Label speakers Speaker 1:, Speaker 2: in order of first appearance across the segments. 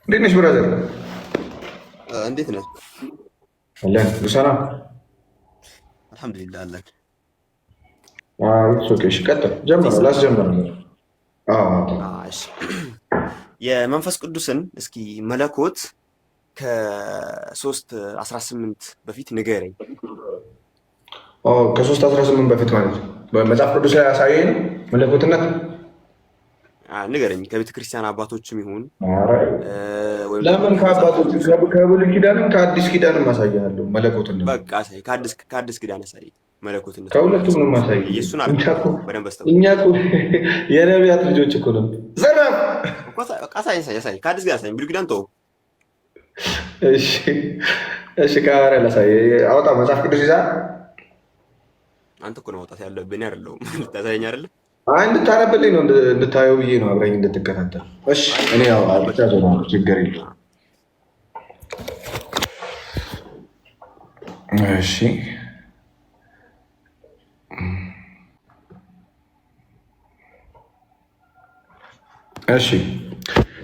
Speaker 1: እንዴት ነሽ ብራዘር?
Speaker 2: እንዴት ነህ?
Speaker 1: አለን ሰላም።
Speaker 2: አልሐምዱሊላህ አለን።
Speaker 1: ኦኬ እሺ፣ ቀጥል። ጀምረው
Speaker 2: ቴስላ
Speaker 1: ላስጀምር ነው።
Speaker 2: እሺ። የመንፈስ ቅዱስን እስኪ መለኮት ከ3 18 በፊት ንገረኝ።
Speaker 1: ከ3:18 በፊት ማለት ነው። በመጽሐፍ ቅዱስ ላይ ያሳየኝ ነው መለኮትነት።
Speaker 2: ንገረኝ ከቤተ ክርስቲያን አባቶችም ይሁን
Speaker 1: ኧረ
Speaker 2: ወይም ደግሞ
Speaker 1: ለምን
Speaker 2: ከመጽሐፍ
Speaker 1: ከአባቶች
Speaker 2: ቅዱስ
Speaker 1: ከብሉይ ኪዳንም ከአዲስ ኪዳንም አሳያለሁ መለኮትነት።
Speaker 2: በቃ አሳይ። ከአዲስ ኪዳን አሳይ መለኮትነት
Speaker 1: ከሁለቱም ነው ማሳየው።
Speaker 2: ኢየሱስን
Speaker 1: እኛ
Speaker 2: አድርገው
Speaker 1: እኮ
Speaker 2: በደንብ አስተውል
Speaker 1: እኛ እኮ የነቢያት ልጆች እኮ ነው። ዘራፍ
Speaker 2: እኮ አሳይ አሳይ። ከአዲስ ኪዳን አሳይ። ብሉይ ኪዳን ተው።
Speaker 1: እሺ እሺ፣ ከሐዋርያ ላሳይ። አውጣ መጽሐፍ ቅዱስ ይዛ
Speaker 2: አንተ እኮ ነው ማውጣት ያለብህ፣ እኔ አይደለሁም። ልታሳየኝ አይደለ?
Speaker 1: አይ እንድታነብልኝ ነው እንድታየው ብዬ ነው አብረኝ እንድትከታተል። እሺ እኔ ያው ብቻ ዞሮ ችግር የለም። እሺ እሺ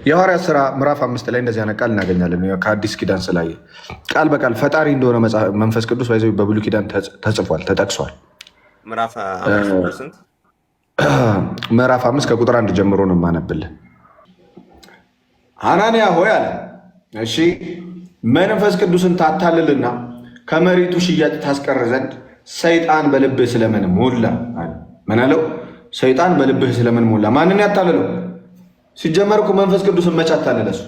Speaker 1: የሐዋርያት ሥራ ምዕራፍ 5 ላይ እንደዚህ አይነት ቃል እናገኛለን። ከአዲስ ኪዳን ስላየ ቃል በቃል ፈጣሪ እንደሆነ መንፈስ ቅዱስ ባይዘው በብሉይ ኪዳን ተጽፏል፣ ተጠቅሷል።
Speaker 2: ምዕራፍ 5 ስንት?
Speaker 1: ምዕራፍ 5 ከቁጥር 1 ጀምሮ ነው የማነብልህ። ሐናንያ ሆይ አለ። እሺ መንፈስ ቅዱስን ታታልልና ከመሬቱ ሽያጭ ታስቀር ዘንድ ሰይጣን በልብህ ስለምን ሞላ አለ። ምን አለው? ሰይጣን በልብህ ስለምን ሞላ? ማንን ያታልለው? ሲጀመር እኮ መንፈስ ቅዱስን መች አታለለ? እሱ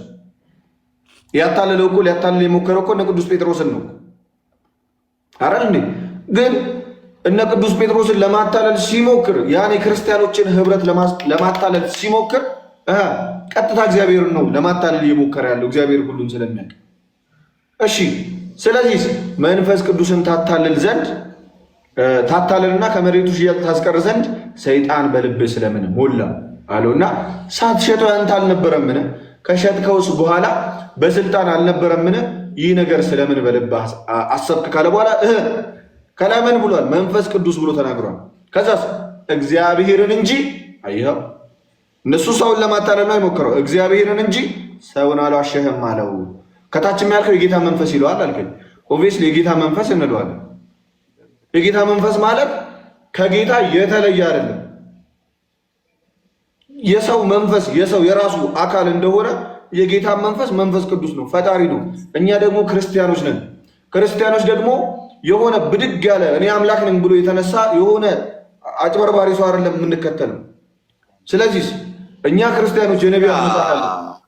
Speaker 1: ያታለለው እኮ ሊያታልል የሞከረው እኮ እነ ቅዱስ ጴጥሮስን ነው አይደል እንዴ? ግን እነ ቅዱስ ጴጥሮስን ለማታለል ሲሞክር ያን የክርስቲያኖችን ህብረት ለማታለል ሲሞክር ቀጥታ እግዚአብሔርን ነው ለማታለል እየሞከረ ያለው፣ እግዚአብሔር ሁሉን ስለሚያውቅ። እሺ ስለዚህ መንፈስ ቅዱስን ታታልልና ከመሬቱ ሽያጭ ታስቀር ዘንድ ሰይጣን በልብህ ስለምን ሞላ አለውና፣ ሳትሸጠው ያንተ አልነበረምን? ከሸጥከውስ በኋላ በስልጣን አልነበረምን? ይህ ነገር ስለምን በልብህ አሰብክ ካለ በኋላ ከለምን ብሏል? መንፈስ ቅዱስ ብሎ ተናግሯል። ከዛስ እግዚአብሔርን እንጂ አይኸው፣ እነሱ ሰውን ለማታለል ነው የሞከረው፣ እግዚአብሔርን እንጂ ሰውን አልዋሸህም አለው። ከታችም ያልከው የጌታ መንፈስ ይለዋል አልከኝ። ኦብቪየስሊ የጌታ መንፈስ እንለዋለን። የጌታ መንፈስ ማለት ከጌታ የተለየ አይደለም። የሰው መንፈስ የሰው የራሱ አካል እንደሆነ የጌታ መንፈስ መንፈስ ቅዱስ ነው፣ ፈጣሪ ነው። እኛ ደግሞ ክርስቲያኖች ነን። ክርስቲያኖች ደግሞ የሆነ ብድግ ያለ እኔ አምላክ ነኝ ብሎ የተነሳ የሆነ አጭበርባሪ ሰው አይደለም የምንከተለው። ስለዚህ እኛ ክርስቲያኖች የነቢያት መጽሐፍ አለ።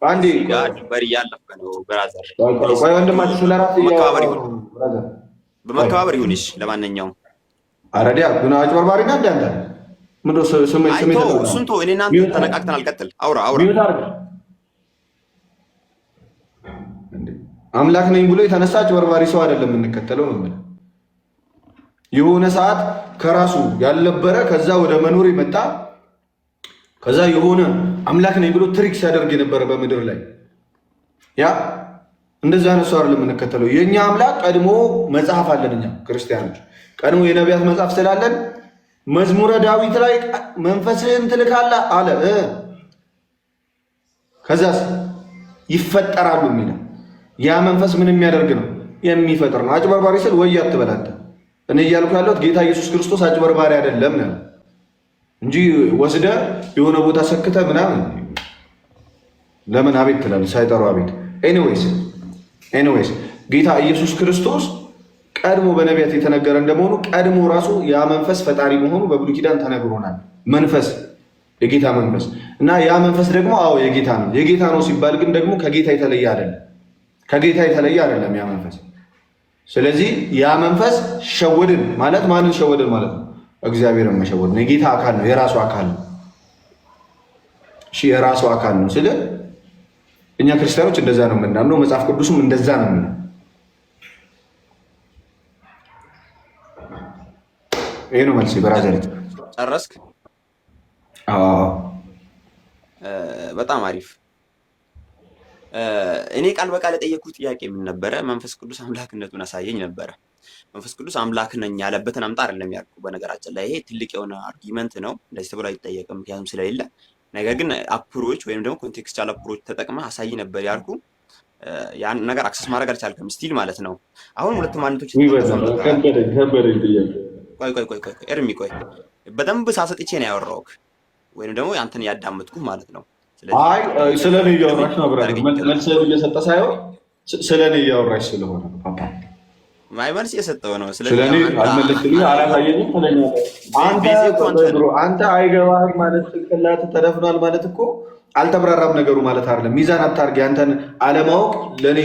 Speaker 1: አንዴ
Speaker 2: ድንበር እያለፈ ነው ብራዘር።
Speaker 1: ወንድማችን ስለራስ
Speaker 2: በመከባበር ይሁንሽ። ለማንኛውም
Speaker 1: አረዲያ ግን አጭበርባሪና እንዳንተ ምንድን ነው ስሜት
Speaker 2: እሱን ተው። እኔ እናንተ ተነቃቅተን አልቀጥል። አውራ
Speaker 1: አምላክ ነኝ ብሎ የተነሳ አጭበርባሪ ሰው አይደለም የምንከተለው ነው። የሆነ ሰዓት ከራሱ ያልነበረ ከዛ ወደ መኖር የመጣ ከዛ የሆነ አምላክ ነኝ ብሎ ትሪክ ሲያደርግ የነበረ በምድር ላይ ያ እንደዛ አይነት ሰው አይደለም የምንከተለው። የእኛ አምላክ ቀድሞ መጽሐፍ አለን። እኛ ክርስቲያኖች ቀድሞ የነቢያት መጽሐፍ ስላለን መዝሙረ ዳዊት ላይ መንፈስህን ትልካለህ አለ። ከዛስ ይፈጠራሉ የሚለው ያ መንፈስ ምን የሚያደርግ ነው? የሚፈጥር ነው። አጭበርባሪ ስል ወይ አትበላተ። እኔ እያልኩ ያለሁት ጌታ ኢየሱስ ክርስቶስ አጭበርባሪ አይደለም ነው እንጂ ወስደ የሆነ ቦታ ሰክተ ምናምን ለምን አቤት ትላለህ? ሳይጠሩ አቤት። ኤኒዌይስ ጌታ ኢየሱስ ክርስቶስ ቀድሞ በነቢያት የተነገረ እንደመሆኑ ቀድሞ ራሱ ያ መንፈስ ፈጣሪ መሆኑ በብሉይ ኪዳን ተነግሮናል። መንፈስ የጌታ መንፈስ እና ያ መንፈስ ደግሞ አዎ የጌታ ነው። የጌታ ነው ሲባል ግን ደግሞ ከጌታ የተለየ አይደለም። ከጌታ የተለየ አይደለም ያ መንፈስ። ስለዚህ ያ መንፈስ ሸወድን ማለት ማንን ሸወድን ማለት ነው? እግዚአብሔርን መሸወድ ነው። የጌታ አካል ነው፣ የራሱ አካል ነው። እሺ የራሱ አካል ነው ስለ እኛ ክርስቲያኖች እንደዛ ነው የምናምነው። መጽሐፍ ቅዱስም እንደዛ ነው የሚለው። ይሄ ነው መልስ። በራዘር
Speaker 2: ጨረስክ? በጣም አሪፍ። እኔ ቃል በቃል የጠየኩት ጥያቄ ምን ነበረ? መንፈስ ቅዱስ አምላክነቱን አሳየኝ ነበረ። መንፈስ ቅዱስ አምላክ ነኝ ያለበትን አምጣ አይደለም ያልኩ። በነገራችን ላይ ይሄ ትልቅ የሆነ አርጊመንት ነው፣ እንደዚህ ተብሎ አይጠየቅም ምክንያቱም ስለሌለ። ነገር ግን አፕሮች ወይም ደግሞ ኮንቴክስቹዋል አፕሮች ተጠቅመህ አሳይ ነበር ያልኩ። ያን ነገር አክሰስ ማድረግ አልቻልክም ስቲል ማለት ነው። አሁን ሁለት ማንነቶች ቆይ ኤርሚ ቆይ በደንብ ሳሰጥቼ ነው ያወራሁህ ወይም ደግሞ አንተን ያዳመጥኩህ ማለት ነው።
Speaker 1: ስለዚህ ስለኔ እያወራሽ ነው ብራዘር፣ መልስ እየሰጠ ሳይሆን ስለኔ እያወራሽ ስለሆነ ፓፓ
Speaker 2: ማይ መልስ እየሰጠው ነው።
Speaker 1: ስለኔ አልመለስልኝ አላሳየኝም ስለኛ አንተ አይገባህም ማለት ጭንቅላት ተደፍኗል ማለት እኮ አልተብራራም ነገሩ ማለት አይደለም። ሚዛን አታርጊ። አንተን አለማወቅ ለኔ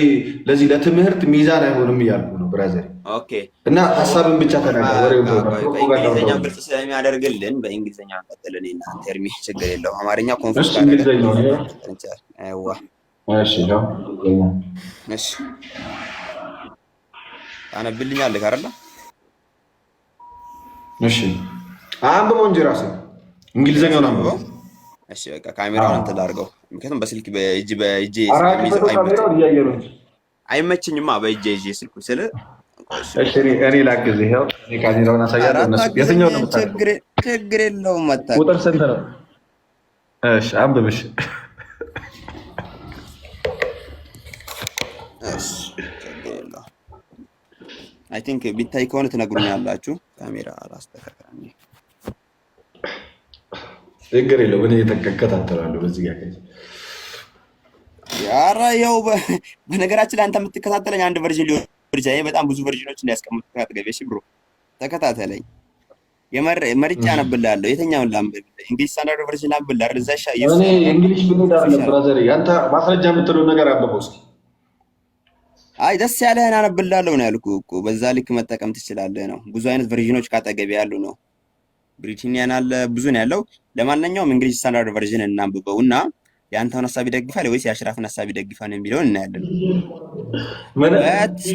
Speaker 1: ለዚህ ለትምህርት ሚዛን አይሆንም እያልኩ ነው ብራዘር።
Speaker 2: ኦኬ
Speaker 1: እና ሐሳብን ብቻ ተናገር። ወሬው
Speaker 2: በእንግሊዝኛ ግልጽ ስለሚያደርግልን በእንግሊዝኛ እንቀጥልን እና ተርሚ ችግር የለውም። አማርኛ ኮንፈረንስ
Speaker 1: ጋር እንግሊዝኛው ነው።
Speaker 2: አይዋ እሺ ነው። እሺ አነብልኛለህ አይደል?
Speaker 1: እሺ አንብበው እንጂ ራስህ እንግሊዝኛውን አንብበው።
Speaker 2: እሺ በቃ ካሜራውን እንትን ላድርገው፣ ምክንያቱም በስልክ በእጅ አይመችኝማ። በእጅ ይዤ ስልኩ ስለ
Speaker 1: እሺ እኔ ላግዝህ። ይኸው እኔ ካሜራውን አሳያለሁ። የትኛው ነው
Speaker 2: ችግር የለውም። መጣ
Speaker 1: ቁጥር ስንት ነው? እሺ አንብብሽ።
Speaker 2: እሺ ችግር የለውም። አይ ቲንክ ቢታይ ከሆነ ትነግሩኛላችሁ። ካሜራ አላስተካክላም።
Speaker 1: ችግር የለውም። እኔ እከታተላለሁ በዚህ ጋር
Speaker 2: ያራ ያው በነገራችን ላይ አንተ የምትከታተለኝ አንድ ቨርዥን ሊሆን ይችላል። በጣም ብዙ ቨርዥኖችን ሊያስቀምጥ አጠገቤ። እሺ ብሮ ተከታተለኝ። መርጫ አነብልሃለሁ። የትኛውን ላንብብ? እንግሊዝ ስታንዳርድ ቨርዥን ላንብልህ አይደል? እዛ
Speaker 1: እኔ እንግሊዝ ብንሄድ አይደለም ብራዘር፣ አንተ ማስረጃ የምትለው ነገር አንብበው እስኪ።
Speaker 2: አይ ደስ ያለህን አነብልሃለሁ ነው ያልኩህ እኮ። በዛ ልክ መጠቀም ትችላለህ ነው። ብዙ አይነት ቨርዥኖች ካጠገቤ ያሉ ነው። ብሪታኒያን አለ፣ ብዙ ነው ያለው። ለማንኛውም እንግሊዝ ስታንዳርድ ቨርዥን እናንብበውና የአንተውን ሀሳብ ይደግፋል ወይስ የአሽራፍን ሀሳብ ይደግፋል የሚለውን እናያለን። But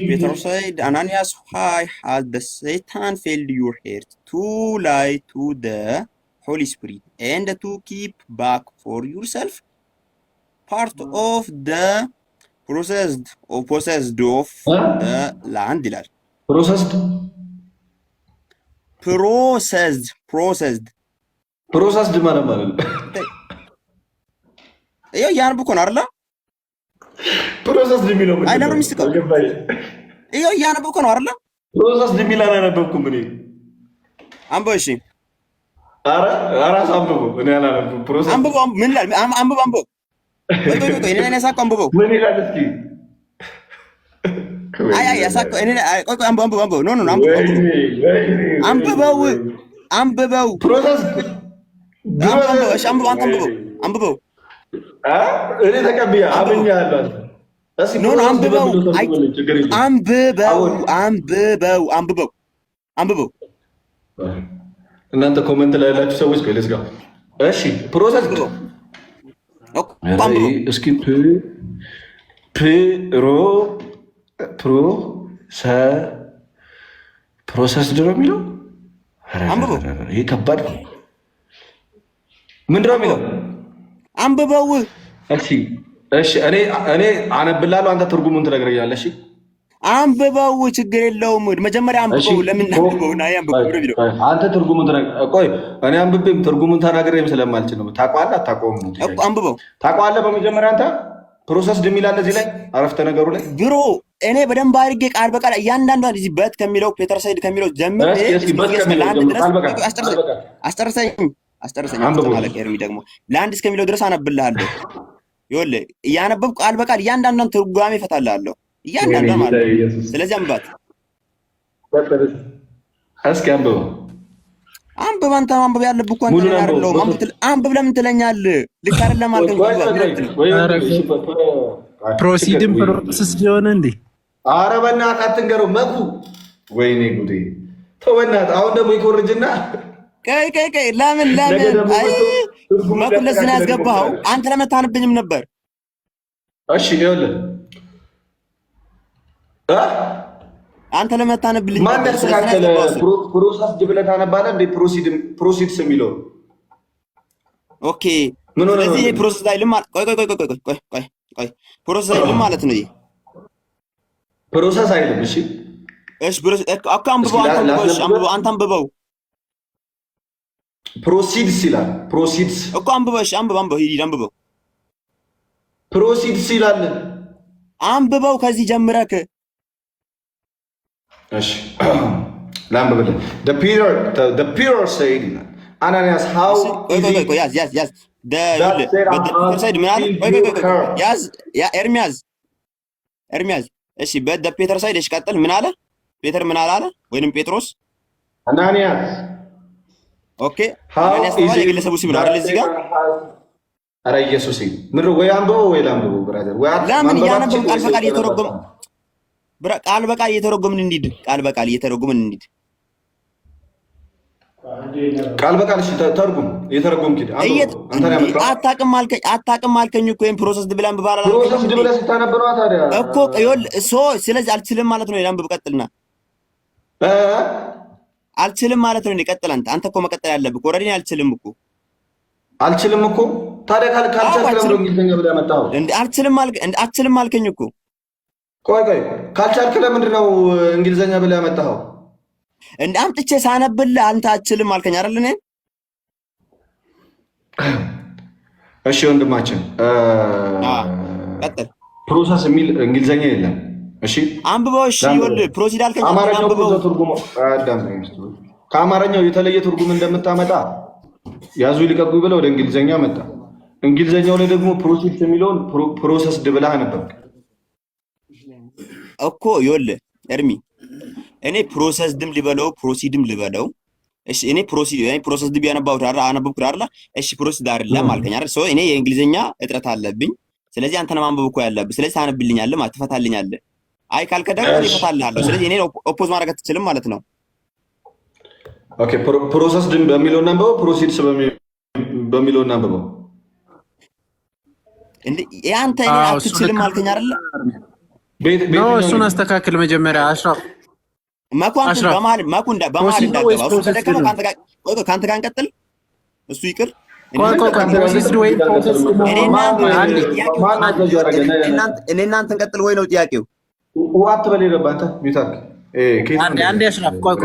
Speaker 2: Peter said, Ananias, why has the Satan filled your heart to lie to the Holy Spirit and to keep back for yourself part of the possessed of the land ይላል።
Speaker 1: ፕሮሰስድ ማለት ነው።
Speaker 2: ይኸው እያነበብኩ እኮ ነው አይደለ?
Speaker 1: ፕሮሰስድ የሚለው
Speaker 2: አይ ለምን ሚስቀው? ይኸው እያነበብኩ እኮ ነው አይደለ?
Speaker 1: ፕሮሰስድ የሚል አላነበብኩም እኔ።
Speaker 2: አንብበው እሺ።
Speaker 1: ኧረ አንብበው። እኔ አላነበብኩም። ፕሮሰስ
Speaker 2: አንብበው። ምን ይላል? አንብበው። ቆይ እኔ ያሳቀው አንብበው።
Speaker 1: ምን ይላል እስኪ?
Speaker 2: አይ ያሳቀው እኔ ቆይ አንብበው። ኖ አንብበው።
Speaker 1: ፕሮሰስ
Speaker 2: አንብበው። እሺ አንብበው።
Speaker 1: እኔ ተቀብያ አብኛለሁ። እስኪ
Speaker 2: ኖ አንብበው።
Speaker 1: እናንተ ኮሜንት ላይ ያላችሁ ሰዎች ከለስ ጋር እሺ፣ ፕሮሰስ እስኪ ፕሮሰስ ድሮ የሚለው
Speaker 2: አንብበው።
Speaker 1: ይሄ ከባድ ነው። ምንድን ነው የሚለው?
Speaker 2: አንብበው።
Speaker 1: እሺ እኔ አነብላለሁ፣ አንተ ትርጉሙን ትነግረኛለህ። እሺ
Speaker 2: አንብበው፣ ችግር የለውም። መጀመሪያ አንብበው። ለምን አንብበው?
Speaker 1: አንተ ትርጉሙን ቆይ፣ እኔ አንብቤም ትርጉሙን ተናግሬም ስለማልችል ነው። ታውቀዋለህ አታውቀውም ነው
Speaker 2: እኮ። አንብበው።
Speaker 1: ታውቀዋለህ። በመጀመሪያ አንተ ፕሮሰስ የሚላል እዚህ ላይ አረፍተ ነገሩ ላይ
Speaker 2: ብሮ እኔ በደንብ አድርጌ ቃል በቃል እያንዳንዷን እዚህ በት ከሚለው ፔተር ሳይድ ከሚለው ጀምሬ አስጨርሰኝ ማለት ኤርሚ ደግሞ ለአንድ እስከሚለው ድረስ አነብልሃለሁ። ይኸውልህ እያነበብኩ ቃል በቃል እያንዳንዷን ትርጓሜ እፈታልሃለሁ፣ እያንዳንዷን ማለት ነው። ስለዚህ አንብባት
Speaker 1: እስኪ።
Speaker 2: አንብብ። አንተ ማንበብ ያለብህ እኮ አንተ አይደለሁም። አንብብ ለምን ትለኛለህ? ልክ አይደለም አልከኝ።
Speaker 3: ፕሮሲድም ፕሮሰስ ሊሆን እንዴ?
Speaker 1: ኧረ በእናትህ አትንገረው መኩ። ወይኔ ጉዴ! ተው በእናትህ። አሁን ደግሞ ይኮርጅና
Speaker 2: ቀይ ለምን አይ መኩ ለዚህ ነው ያስገባኸው። አንተ ለምን አታነብኝም ነበር?
Speaker 1: እሺ ይኸውልህ
Speaker 2: አንተ ለምን አታነብልኝ?
Speaker 1: ማን ተስተካከለ? ፕሮሰስ ብለህ ታነባለህ እንዴ? ፕሮሲድስ የሚለው
Speaker 2: ኦኬ። ስለዚህ ይሄ ፕሮሰስ አይልም ማለት ቆይ ፕሮሰስ አይልም ማለት ነው። ይሄ
Speaker 1: ፕሮሰስ አይልም። እሺ
Speaker 2: አንብበው። አንተ አንብበው።
Speaker 1: ፕሮሲድስ ይላል። ፕሮሲድስ
Speaker 2: እኮ አንብበው። እሺ አንብበው። ሂድ አንብበው።
Speaker 1: ፕሮሲድስ ይላል።
Speaker 2: አንብበው ከዚህ ጀምረክ።
Speaker 1: እሺ ላንብብልህ። the Peter said Ananias how
Speaker 2: ያዝ በፒተር ሳይድ ምን አለ? ያዝ ኤርሚያዝ እሺ በፒተር ሳይድ እሺ ቀጥል። ምን አለ ፔተር? ምን አለ ወይንም ጴጥሮስ?
Speaker 1: አናንያስ
Speaker 2: ኦኬ አናንያስ ተባለ የግለሰቡ ስም ነው አይደል? እዚህ ጋር
Speaker 1: ኧረ ኢየሱስ ምን ወይ አንብበው ወይ ላንብበው ብራዘር ወይ
Speaker 2: ለምን ያነበብ ቃል በቃል እየተረጎም ቃል በቃል እየተረጎምን እንሂድ። ቃል በቃል እየተረጎምን እንሂድ።
Speaker 1: ቃል በቃል እሺ ተርጉም። እየተረጎምክ ሂድ። አንተ ያመጣው አታውቅም አልከኝ እኮ ይሄን ፕሮሰስ ድብላን በባላ ፕሮሰስ ድብላ ስታነብ ነው ታዲያ
Speaker 2: እኮ ስለዚህ አልችልም ማለት ነው። ላንብብ ቀጥልና አልችልም ማለት ነው። ቀጥል አንተ እኮ መቀጠል ያለብህ ኦልሬዲ አልችልም እኮ ታዲያ ካልቻልክ ለምን እንግሊዝኛ ብለህ መጣው እንዴ? አልችልም አልከኝ እኮ ቆይ ካልቻልክ ለምንድን ነው እንግሊዝኛ ብለህ መጣው እንዴ? አምጥቼ ሳነብልህ አንተ አልችልም አልከኝ አይደል? እኔ እሺ ወንድማችን ቀጥል።
Speaker 1: ፕሮሰስ የሚል እንግሊዝኛ የለም። እሺ አንብበው። እሺ ይኸውልህ ፕሮሲድ አልከኝ። አንብበው ከአማርኛው የተለየ ትርጉም እንደምታመጣ ያዙ ይልቀቁ ብለው ወደ እንግሊዝኛ መጣ። እንግሊዝኛው ላይ ደግሞ ፕሮሲድ የሚለውን ፕሮሰስ ብለህ ነበርክ
Speaker 2: እኮ። ይኸውልህ ኤርሚ እኔ ፕሮሰስ ድም ልበለው ፕሮሲድም ልበለው። እሺ እኔ ፕሮሰስ ድም ያነባው አነበብኩ አይደል? እሺ ፕሮሲድ አይደለም አልከኝ አይደል? ሶ እኔ የእንግሊዝኛ እጥረት አለብኝ። ስለዚህ አንተ ማንበብ እኮ ያለብህ። ስለዚህ ታነብልኛለህ ማለት ትፈታልኛለህ። አይ ካልከ ደግሞ ይፈታልሃለሁ። ስለዚህ እኔ ኦፖዝ ማድረግ አትችልም ማለት ነው።
Speaker 1: ኦኬ ፕሮሰስ ድም በሚለው እናንበው፣ ፕሮሲድስ በሚለው እናንበው።
Speaker 2: እንዴ ያንተ እኔ አትችልም አልከኝ አይደል?
Speaker 3: እሱን አስተካክል መጀመሪያ። አሽራፍ
Speaker 2: ማኩንዳ በመሀል እንዳገባ እሱ ተደከመ። ካንተ ጋር እንቀጥል። እሱ ይቅር። እኔ እናንተ እንቀጥል ወይ ነው ጥያቄው?
Speaker 1: ዋት በል የገባ አንተ ሚታክ
Speaker 3: አንዴ አሽራፍ ቆይ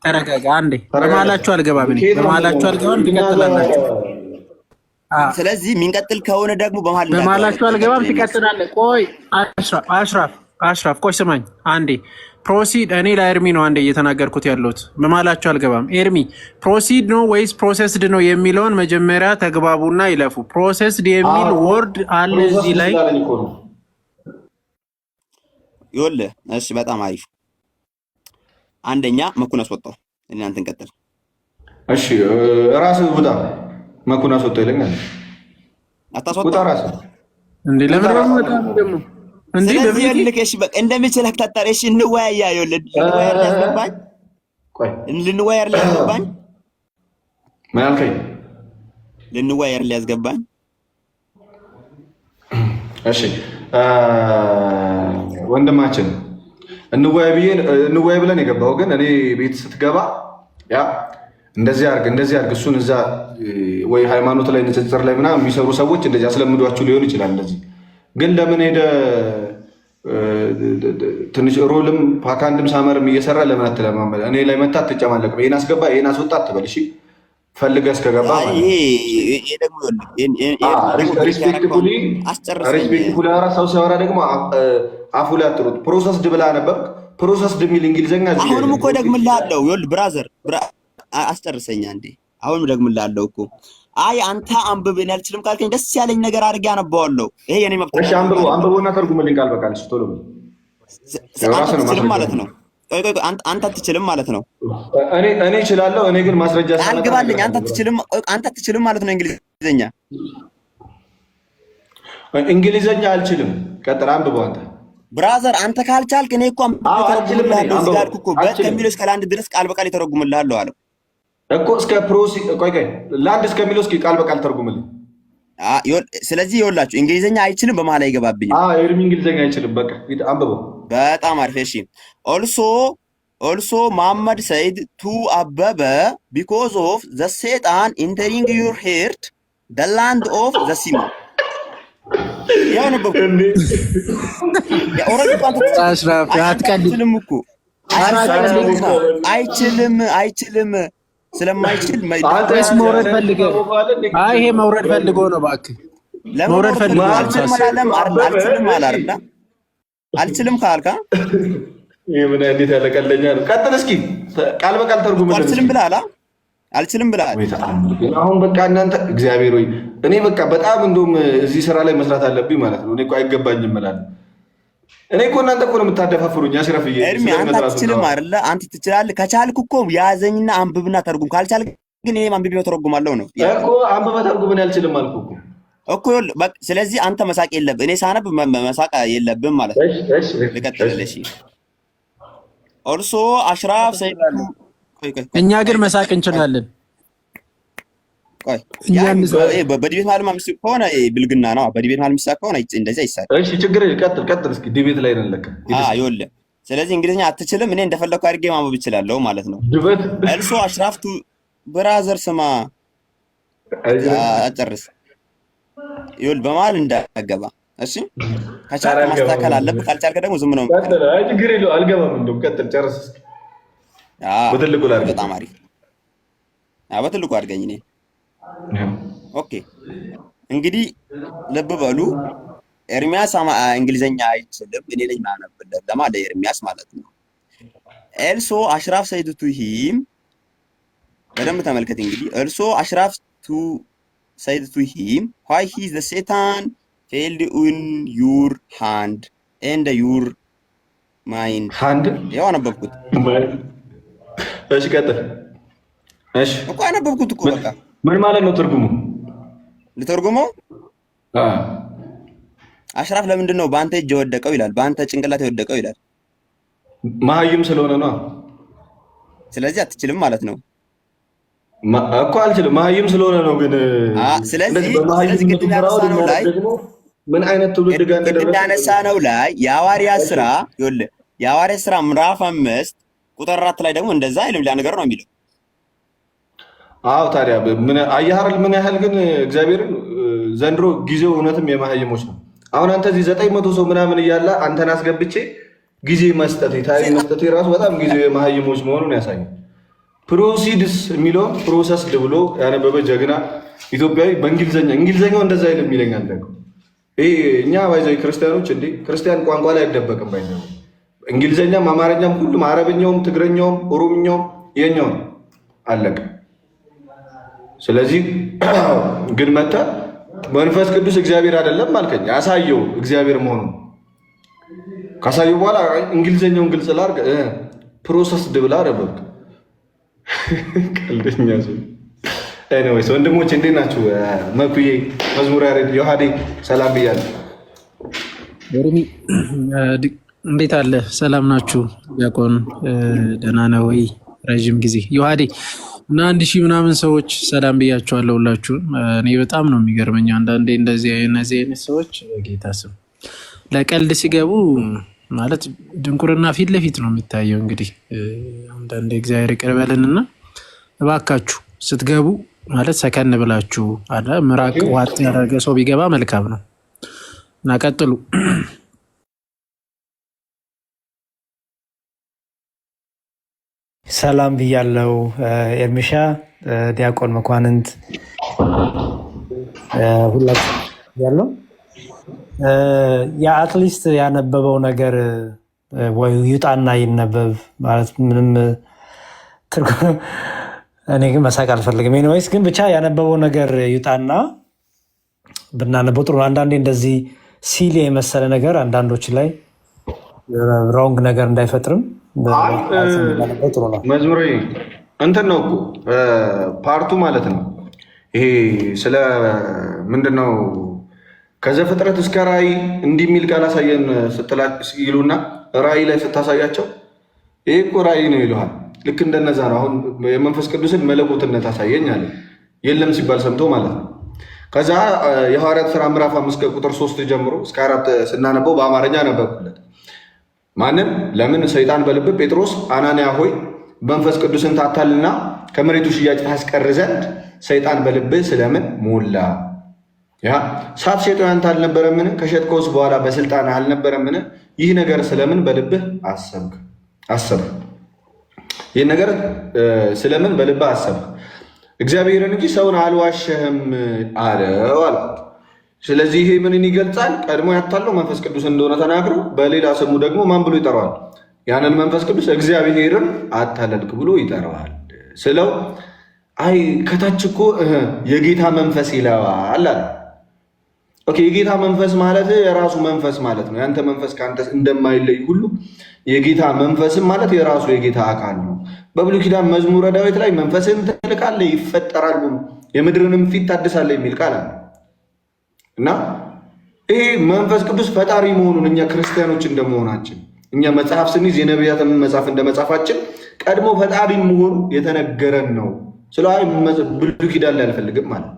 Speaker 3: ተረጋጋ። አንዴ በመሀላችሁ አልገባም። ትቀጥላላችሁ።
Speaker 2: ስለዚህ የሚንቀጥል ከሆነ ደግሞ
Speaker 3: በመሀላችሁ አልገባም፣ ትቀጥላለህ። ቆይ አሽራፍ ቆይ ስማኝ አንዴ። ፕሮሲድ እኔ ለኤርሚ ነው አንዴ እየተናገርኩት ያለሁት። በመሀላችሁ አልገባም። ኤርሚ ፕሮሲድ ነው ወይስ ፕሮሰስድ ነው የሚለውን መጀመሪያ ተግባቡና ይለፉ። ፕሮሰስድ የሚል ወርድ አለ እዚህ ላይ
Speaker 2: ይኸውልህ። እሺ በጣም አሪፍ። አንደኛ መኩን አስወጣው። እናንተ እንቀጥል።
Speaker 1: እሺ ራስህ ውጣ። መኩን አስወጣው ይለኛል።
Speaker 2: አታስወጣ
Speaker 1: ውጣ ራስህ
Speaker 3: እንዴ። ለምን ነው ደግሞ እንዴ?
Speaker 2: ስለዚህ ልከሽ በቃ እንደምችል አክታታሪ። እሺ እንወያያ። ይኸውልህ ልንወያየር ሊያስገባኝ
Speaker 1: ምን አልከኝ?
Speaker 2: ልንወያየር ሊያስገባኝ።
Speaker 1: እሺ ወንድማችን እንወያይ ብለን የገባው ግን እኔ ቤት ስትገባ ያ እንደዚህ አድርግ እሱን እዛ ወይ ሃይማኖት ላይ ንጽጽር ላይ ምናምን የሚሰሩ ሰዎች እንደዚህ አስለምዷችሁ ሊሆን ይችላል። እንደዚህ ግን ለምን ሄደ ትንሽ ሮልም ፓካንድም ሳመርም እየሰራ ለምን አትለማመድ? እኔ ላይ መታ አትጨማለቅም። ይሄን አስገባ ይሄን አስወጣ አትበል። እሺ ፈልገህ እስከገባ ሪስፔክትፉሊ አወራ። ሰው ሲያወራ ደግሞ አፉ ላይ አትሩት። ፕሮሰስድ ብላ ነበር። ፕሮሰስድ የሚል እንግሊዝኛ
Speaker 2: አሁንም እኮ ደግምልሃለሁ። ይኸውልህ ብራዘር አስጨርሰኛ እንዴ። አሁንም ደግምልሃለሁ እኮ። አይ አንተ አንብብ እኔ አልችልም ካልከኝ ደስ ያለኝ ነገር አድርጌ አነባዋለሁ። ይሄ የኔ መብት ነው።
Speaker 1: እሺ አንብቦና ተርጉምልኝ ቃል በቃል። እሺ ቶሎ
Speaker 2: አትችልም ማለት ነው። ቆይ አንተ አትችልም ማለት ነው።
Speaker 1: እኔ እችላለሁ። እኔ ግን ማስረጃ
Speaker 2: አልገባልኝ። አንተ አትችልም ማለት ነው። እንግሊዘኛ
Speaker 1: አልችልም። ቀጥል አንብበው አንተ
Speaker 2: ብራዘር። አንተ ካልቻልክ እኔ እኮ ተረጉምልሃለሁ። እዚህ ጋር እኮ ከሚለው እስከ ለአንድ ድረስ ቃል በቃል የተረጉምልሃለሁ አለው
Speaker 1: እኮ እስከ ፕሮሲ ቆይ ለአንድ እስከሚለው እስኪ ቃል በቃል ተርጉምልኝ።
Speaker 2: ስለዚህ ይኸውላችሁ እንግሊዘኛ አይችልም በመሀል አይገባብኝም።
Speaker 1: ኤርሚ እንግሊዘኛ አይችልም። በቃ አንብበው።
Speaker 2: በጣም አሪፍ። እሺ ኦልሶ መሐመድ ሰይድ ቱ አበበ ቢኮዝ ኦፍ ዘ ሴጣን ኢንተሪንግ ዩር ሄርት ዘ ላንድ ኦፍ ዘ ሲማ። ያው ነበርኩ አይችልም ስለማይችል
Speaker 3: መውረድ ፈልገህ ይሄ መውረድ ፈልጎ ነው። እባክህ መውረድ ፈልገው
Speaker 2: አልችልም አላርዳ አልችልም ካልካ
Speaker 1: ምን እንዴት ያለ ቀልደኛ ነው። ቀጥል እስኪ ቃል በቃል ተርጉም።
Speaker 2: አልችልም ብለሃል አልችልም ብለሃል።
Speaker 1: አሁን በቃ እናንተ እግዚአብሔር ወይ እኔ በቃ በጣም እንደውም እዚህ ስራ ላይ መስራት አለብኝ ማለት ነው። እኔ እኮ አይገባኝም እላለሁ። እኔ እኮ እናንተ እኮ ነው የምታደፋፍሩኝ። አሽረፍዬ
Speaker 2: እርሚ አንተ አትችልም አይደለ? አንተ ትችላለህ። ከቻልክ እኮ ያዘኝና አንብብና ተርጉም። ካልቻልክ ግን እኔም አንብቤ ተረጉማለሁ ነው
Speaker 1: እኮ። አንብበ ተርጉም እኔ አልችልም አልኩህ
Speaker 2: እኮ በቃ። ስለዚህ አንተ መሳቅ የለብህ፣ እኔ ሳነብ መሳቅ የለብህም ማለት ነው። ልቀጥልልሽ። ኦልሶ አሽራፍ ሰይድ
Speaker 3: እኛ ግን መሳቅ እንችላለን።
Speaker 2: ቆይ በዲቤት ማለት ማምስ ከሆነ ብልግና ነው። በዲቤት ማለት ምሳቅ ከሆነ እንደዚህ አይሳቅ።
Speaker 1: እሺ ችግር የለም። ቀጥል እስኪ ዲቤት ላይ ነን ለካ።
Speaker 2: ይኸውልህ ስለዚህ እንግሊዝኛ አትችልም፣ እኔ እንደፈለኩ አድርጌ ማንበብ እችላለሁ ማለት ነው። ኦልሶ አሽራፍቱ ብራዘር ስማ አጨርስ። ይኸውልህ በመሀል እንዳገባ እሺ። ከቻልክ ማስተካከል አለብህ፣ ካልቻልክ ደግሞ ዝም ነው።
Speaker 1: አይ ችግር የለውም አልገባም። እንደውም ቀጥል ጨርስ እስኪ። በትልቁ ላድርግ።
Speaker 2: በጣም አሪፍ። በትልቁ አድርገኝ እኔ። ኦኬ እንግዲህ ልብ በሉ። ኤርሚያስ እንግሊዘኛ አይችልም፣ እኔ ነኝ ማነብለት ለማለት ኤርሚያስ ማለት ነው። ኤልሶ አሽራፍ ሰይድ ቱ ሂም በደንብ ተመልከት። እንግዲህ ኤልሶ አሽራፍ ቱ ሰይድ ቱ ሂም ዋይ ሂ ኢዝ ዘ ሴጣን ፌልድ ኡን ዩር ሃንድ ኤንድ ዩር ማይንድ
Speaker 1: ሃንድ።
Speaker 2: ያው አነበብኩት።
Speaker 1: እሺ ቀጥል። እሺ
Speaker 2: እኮ አነበብኩት እኮ በቃ።
Speaker 1: ምን ማለት ነው ትርጉሙ?
Speaker 2: ልተርጉመው? አሽራፍ ለምንድን ነው በአንተ እጅ የወደቀው ይላል፣ በአንተ ጭንቅላት የወደቀው ይላል።
Speaker 1: መሀይም ስለሆነ ነው።
Speaker 2: ስለዚህ አትችልም ማለት ነው
Speaker 1: እኮ። አልችልም መሀይም ስለሆነ ነው። ግን
Speaker 2: ስለዚህ ቅድም ያነሳነው ላይ
Speaker 1: ምን አይነት ትውልድ ጋር
Speaker 2: ያነሳነው ላይ የሐዋርያት ሥራ ይኸውልህ፣ የሐዋርያት ሥራ ምዕራፍ 5 ቁጥር 4 ላይ ደግሞ እንደዛ አይልም፣ ሌላ ነገር ነው የሚለው።
Speaker 1: አዎ ታዲያ ምን አያህል ምን ያህል ግን እግዚአብሔርን ዘንድሮ ጊዜው እውነትም የመሀይሞች ነው። አሁን አንተ እዚህ 900 ሰው ምናምን እያለ አንተን አስገብቼ ጊዜ መስጠት ታይም መስጠት የራሱ በጣም ጊዜው የመሀይሞች መሆኑን ያሳያል። ፕሮሲድስ የሚለውን ፕሮሰስድ ብሎ ያነበበ ጀግና ኢትዮጵያዊ እንግሊዘኛው እንደዛ አይልም ይለኛል ደግሞ። ይሄ እኛ ባይዘይ ክርስቲያኖች እንዴ ክርስቲያን ቋንቋ ላይ አይደበቅም ባይዘው። እንግሊዘኛም አማርኛም ሁሉም አረብኛውም ትግረኛውም ኦሮምኛውም የኛው አለቀ። ስለዚህ ግን መጣ መንፈስ ቅዱስ እግዚአብሔር አይደለም አልከኝ። ያሳየው እግዚአብሔር መሆኑን ካሳየው በኋላ እንግሊዘኛውን ግልጽ ላድርግ ፕሮሰስድ ብላ አረበክ። ቀልደኛ ሰው። ኤኒዌይስ ወንድሞች እንዴት ናችሁ? መኩዬ መዝሙር ያሬድ ዮሐዴ ሰላም ብያለሁ።
Speaker 3: ወርሚ እንዴት አለ? ሰላም ናችሁ? ዲያቆን ደህና ነው ወይ? ረጅም ጊዜ ዮሐዴ እና 1000 ምናምን ሰዎች ሰላም ብያቸዋለሁ ሁላችሁም። እኔ በጣም ነው የሚገርመኝ አንዳንዴ እንደዚህ አይነት ሰዎች በጌታ ስም ለቀልድ ሲገቡ ማለት ድንቁርና ፊት ለፊት ነው የሚታየው። እንግዲህ አንዳንዴ እግዚአብሔር ይቅር በለንና እባካችሁ ስትገቡ ማለት ሰከን ብላችሁ አለ ምራቅ ዋጥ ያደረገ ሰው ቢገባ መልካም ነው እና ቀጥሉ።
Speaker 4: ሰላም ብያለው ኤርሚሻ፣ ዲያቆን መኳንንት ሁላችሁ ያለው የአትሊስት ያነበበው ነገር ወይ ይውጣና ይነበብ ማለት ምንም ትርጉም እኔ ግን መሳቅ አልፈልግም። ኤኒዌይስ ግን ብቻ ያነበበው ነገር ይውጣና ብናነበው ጥሩ ነው። አንዳንዴ እንደዚህ ሲል የመሰለ ነገር አንዳንዶች ላይ ሮንግ ነገር እንዳይፈጥርም ጥሩ ነው።
Speaker 1: መዝሙር እንትን ነው እኮ ፓርቱ ማለት ነው። ይሄ ስለ ምንድን ነው ከዘፍጥረት እስከ ራእይ እንዲህ የሚል ቃል አሳየን ይሉና ራእይ ላይ ስታሳያቸው ይሄ እኮ ራእይ ነው ይሉሃል። ልክ እንደነዛ ነው። አሁን የመንፈስ ቅዱስን መለኮትነት አሳየኝ አለ የለም ሲባል ሰምቶ ማለት ነው። ከዛ የሐዋርያት ሥራ ምዕራፍ 5 ቁጥር 3 ጀምሮ እስከ 4 ስናነበው በአማርኛ ነበብኩለት። ማንም ለምን ሰይጣን በልብ ጴጥሮስ አናንያ ሆይ መንፈስ ቅዱስን ታታልና ከመሬቱ ሽያጭ ታስቀር ዘንድ ሰይጣን በልብህ ስለምን ሞላ? ያ ሳትሸጦ ያንተ አልነበረምን? ከሸጥከውስ በኋላ በስልጣን አልነበረምን? ይህ ነገር ስለምን በልብህ አሰብክ? ይህ ነገር ስለምን በልብህ አሰብክ? እግዚአብሔርን እንጂ ሰውን አልዋሸህም አለው አልኩት። ስለዚህ ይሄ ምንን ይገልጻል? ቀድሞ ያታለው መንፈስ ቅዱስ እንደሆነ ተናግሮ በሌላ ስሙ ደግሞ ማን ብሎ ይጠራዋል? ያንን መንፈስ ቅዱስ እግዚአብሔርን አታለልክ ብሎ ይጠራዋል ስለው አይ ከታች እኮ የጌታ መንፈስ ይለዋል አለ። ኦኬ የጌታ መንፈስ ማለት የራሱ መንፈስ ማለት ነው። ያንተ መንፈስ ከአንተ እንደማይለይ ሁሉ የጌታ መንፈስም ማለት የራሱ የጌታ አካል ነው። በብሉይ ኪዳን መዝሙረ ዳዊት ላይ መንፈስን ትልካለህ ይፈጠራል፣ የምድርንም ፊት ታድሳለህ የሚል ቃል አለ እና ይሄ መንፈስ ቅዱስ ፈጣሪ መሆኑን እኛ ክርስቲያኖች እንደመሆናችን እኛ መጽሐፍ ስንይዝ የነቢያትን መጽሐፍ እንደ መጽሐፋችን ቀድሞ ፈጣሪ መሆኑ የተነገረን ነው። ስለዚህ ብሉይ ኪዳን ላይ አልፈልግም ማለት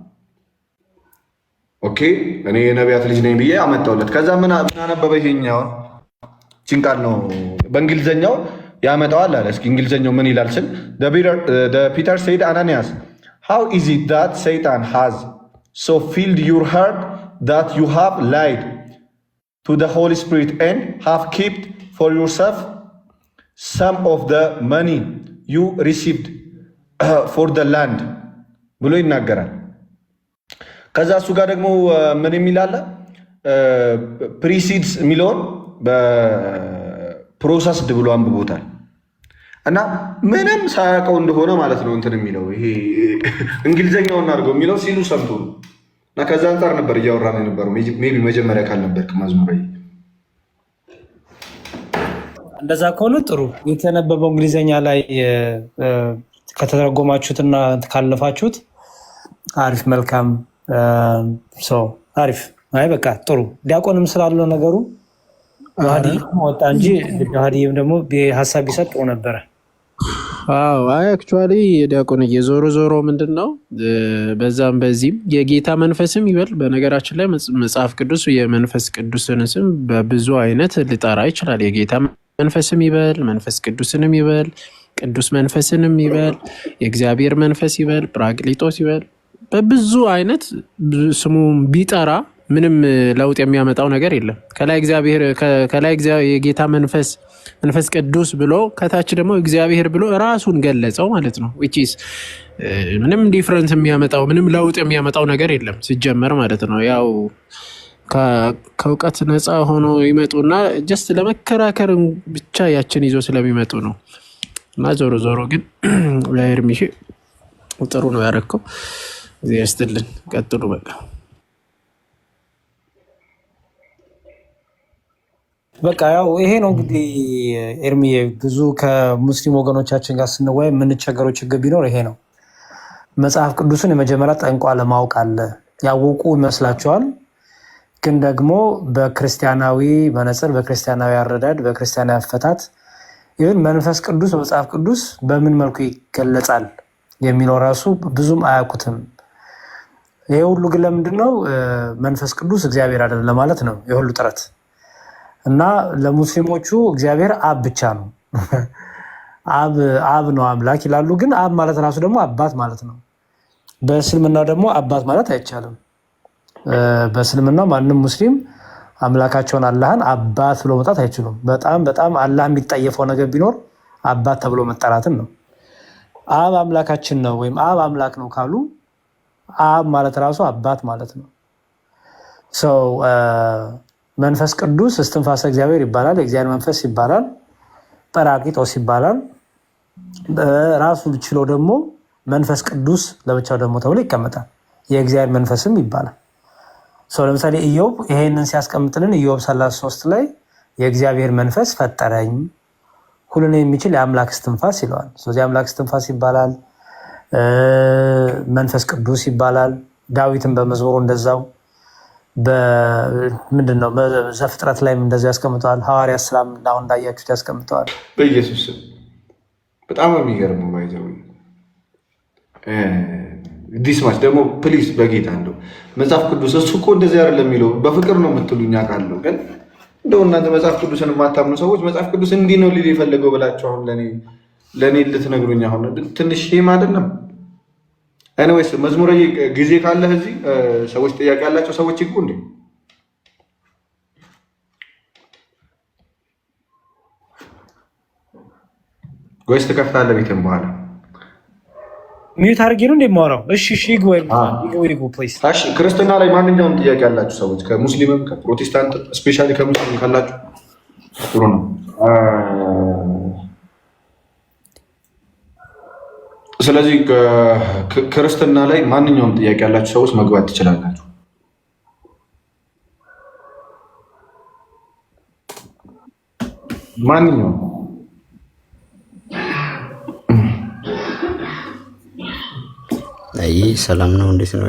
Speaker 1: ኦኬ እኔ የነቢያት ልጅ ነኝ ብዬ አመጣውለት። ከዛ ምን አነበበ? ይሄኛውን ጭንቃል ነው በእንግሊዘኛው ያመጣዋል አለ። እስኪ እንግሊዘኛው ምን ይላል ስል ፒተር said Ananias, how is it that Satan has so filled your heart that you have lied to the Holy Spirit and have kept for yourself some of the money you received for the land ብሎ ይናገራል። ከዛ እሱ ጋር ደግሞ ምን የሚላለ ፕሪሲድስ የሚለውን በፕሮሰስድ ብሎ አንብቦታል እና ምንም ሳያውቀው እንደሆነ ማለት ነው እንትን የሚለው ይሄ እንግሊዘኛውን አድርገው የሚለው ሲሉ ሰምቶ ነው። እና ከዛ አንጻር ነበር እያወራን የነበረው። ሜይ ቢ መጀመሪያ ካልነበርክ መዝሙር
Speaker 4: እንደዛ ከሆነ ጥሩ የተነበበው እንግሊዘኛ ላይ ከተረጎማችሁትና ካለፋችሁት አሪፍ መልካም ሰው አሪፍ። አይ በቃ ጥሩ ዲያቆንም ስላለው ነገሩ ዋዲ ወጣ እንጂ ዋዲም ደግሞ ሀሳብ ቢሰጥ ነበረ።
Speaker 3: አዎ አይ አክቹአሊ ዲያቆን ዞሮ ዞሮ ምንድነው በዛም በዚህም የጌታ መንፈስም ይበል። በነገራችን ላይ መጽሐፍ ቅዱስ የመንፈስ ቅዱስን ስም በብዙ አይነት ሊጠራ ይችላል። የጌታ መንፈስም ይበል፣ መንፈስ ቅዱስንም ይበል፣ ቅዱስ መንፈስንም ይበል፣ የእግዚአብሔር መንፈስ ይበል፣ ጰራቅሊጦስ ይበል፣ በብዙ አይነት ስሙ ቢጠራ ምንም ለውጥ የሚያመጣው ነገር የለም። ከላይ የጌታ መንፈስ ቅዱስ ብሎ ከታች ደግሞ እግዚአብሔር ብሎ ራሱን ገለጸው ማለት ነው። which is ምንም ዲፍረንስ የሚያመጣው ምንም ለውጥ የሚያመጣው ነገር የለም ሲጀመር ማለት ነው። ያው ከእውቀት ነፃ ሆኖ ይመጡና ጀስት ለመከራከር ብቻ ያችን ይዞ ስለሚመጡ ነው። እና ዞሮ ዞሮ ግን ለኤርሚሽ ጥሩ ነው ያደረከው። እዚህ ያስትልን ቀጥሉ በቃ
Speaker 4: በቃ ያው ይሄ ነው እንግዲህ ኤርሚዬ። ብዙ ከሙስሊም ወገኖቻችን ጋር ስንወያይ የምንቸገረው ችግር ቢኖር ይሄ ነው። መጽሐፍ ቅዱስን የመጀመሪያ ጠንቋ ለማወቅ አለ። ያወቁ ይመስላቸዋል፣ ግን ደግሞ በክርስቲያናዊ መነጽር፣ በክርስቲያናዊ አረዳድ፣ በክርስቲያናዊ አፈታት ይህን መንፈስ ቅዱስ በመጽሐፍ ቅዱስ በምን መልኩ ይገለጻል የሚለው ራሱ ብዙም አያውቁትም። ይሄ ሁሉ ግን ለምንድን ነው? መንፈስ ቅዱስ እግዚአብሔር አይደለም ለማለት ነው የሁሉ ጥረት። እና ለሙስሊሞቹ እግዚአብሔር አብ ብቻ ነው። አብ ነው አምላክ ይላሉ። ግን አብ ማለት ራሱ ደግሞ አባት ማለት ነው። በእስልምና ደግሞ አባት ማለት አይቻልም። በእስልምና ማንም ሙስሊም አምላካቸውን አላህን አባት ብሎ መጣት አይችሉም። በጣም አላህ የሚጠየፈው ነገር ቢኖር አባት ተብሎ መጠራትን ነው። አብ አምላካችን ነው ወይም አብ አምላክ ነው ካሉ አብ ማለት ራሱ አባት ማለት ነው። ሰው መንፈስ ቅዱስ እስትንፋሰ እግዚአብሔር ይባላል። የእግዚአብሔር መንፈስ ይባላል። ጰራቅሊጦስ ይባላል። ራሱ ችሎ ደግሞ መንፈስ ቅዱስ ለብቻው ደግሞ ተብሎ ይቀመጣል። የእግዚአብሔር መንፈስም ይባላል። ሰው ለምሳሌ ኢዮብ ይሄንን ሲያስቀምጥልን ኢዮብ 33 ላይ የእግዚአብሔር መንፈስ ፈጠረኝ፣ ሁሉን የሚችል የአምላክ እስትንፋስ ይለዋል። ስለዚህ የአምላክ እስትንፋስ ይባላል፣ መንፈስ ቅዱስ ይባላል። ዳዊትን በመዝሙሩ እንደዛው ምንድነው ዘፍጥረት ላይም እንደዚያው ያስቀምጠዋል። ሐዋርያት ሥራም አሁን እንዳያችሁት ያስቀምጠዋል።
Speaker 1: በኢየሱስ በጣም የሚገርመው ባይዘው ዲስማች ደግሞ ፕሊስ በጌታ እንደው መጽሐፍ ቅዱስ እሱ እኮ እንደዚህ አይደለም የሚለው በፍቅር ነው የምትሉኝ አውቃለሁ። ግን እንደው እናንተ መጽሐፍ ቅዱስን የማታምኑ ሰዎች መጽሐፍ ቅዱስ እንዲህ ነው ሊል የፈለገው ብላችሁ አሁን ለእኔ ልትነግሩኝ አሁን ትንሽ ሼም አይደለም? ኤኒዌይስ መዝሙረ ጊዜ ካለህ እዚህ ሰዎች ጥያቄ ያላቸው ሰዎች ይግቡ እንዴ? ጎይስ ትከፍታለህ ቤትም በኋላ
Speaker 4: ሚዩት አድርጌ ነው እንደማወራው። እሺ ይግቡ ፕሊዝ።
Speaker 1: እሺ ክርስትና ላይ ማንኛውም ጥያቄ ያላችሁ ሰዎች ከሙስሊምም ከፕሮቴስታንት ስፔሻሊ ከሙስሊም ካላችሁ ጥሩ ነው። ስለዚህ ክርስትና ላይ ማንኛውም ጥያቄ ያላችሁ ሰዎች መግባት ትችላላችሁ። ማንኛውም
Speaker 5: አይ ሰላም ነው። እንዴት ነው?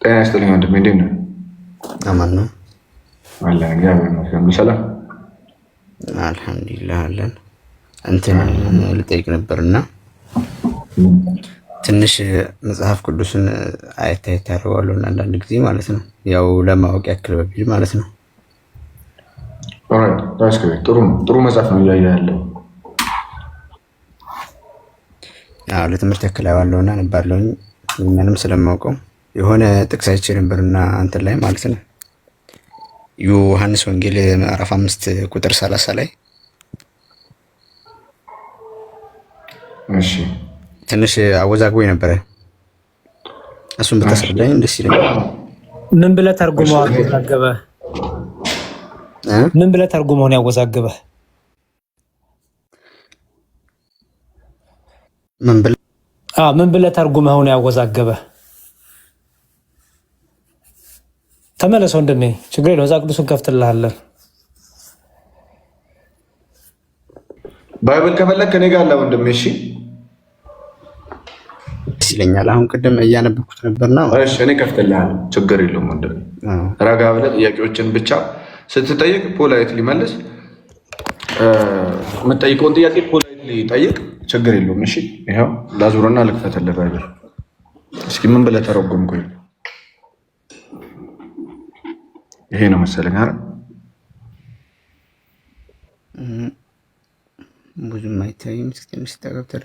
Speaker 1: ጤና ይስጥልኝ ወንድሜ፣ እንዴት ነህ?
Speaker 5: አማን ነው
Speaker 1: አለን። እግዚአብሔር ይመስገን። ሰላም
Speaker 5: አልሐምዱሊላህ አለን። እንትን ልጠይቅ ነበርና ትንሽ መጽሐፍ ቅዱስን አየት ያደርገዋለሁ አንዳንድ ጊዜ ማለት ነው፣ ያው ለማወቅ ያክል በሚል ማለት ነው።
Speaker 1: ኦራይት ጥሩ ነው። ጥሩ መጽሐፍ ነው እያየህ ያለው።
Speaker 5: ያው ለትምህርት ያክል አዋለውና ነባለውኝ ምንም ስለማውቀው የሆነ ጥቅስ አይቼ ነበርና አንተ ላይ ማለት ነው ዮሐንስ ወንጌል ምዕራፍ 5 ቁጥር 30 ላይ
Speaker 1: እሺ
Speaker 5: ትንሽ አወዛግቦኝ ነበረ። እሱን ብታስረዳኝ ደስ ይለኛል።
Speaker 4: ምን ብለህ ተርጉመው አወዛገበ? ምን ብለህ ተርጉመው ነው ያወዛገበ? ምን ብለህ ተርጉመው ነው ያወዛገበ? ተመለስ ወንድሜ፣ ችግር የለውም። መጽሐፍ ቅዱስን ከፍትልሃለን።
Speaker 1: ባይብል ከፈለክ እኔ ጋር አለ ወንድሜ። እሺ
Speaker 5: ደስ ይለኛል። አሁን ቅድም እያነበብኩት ነበርና
Speaker 1: እሺ እኔ ከፍትልሃለሁ፣ ችግር የለውም ወንድሜ። ረጋ ብለህ ጥያቄዎችን ብቻ ስትጠይቅ ፖላይትሊ መልስ። የምትጠይቀውን ጥያቄ ፖላይትሊ ጠይቅ፣ ችግር የለውም። እሺ ይኸው ላዙርና ልክፈትልህ ባይብል። እስኪ ምን ብለህ ተረጎምኩኝ? ይሄ ነው መሰለኝ አይደል?
Speaker 5: ብዙም አይታይም። ትንሽ ተገብተር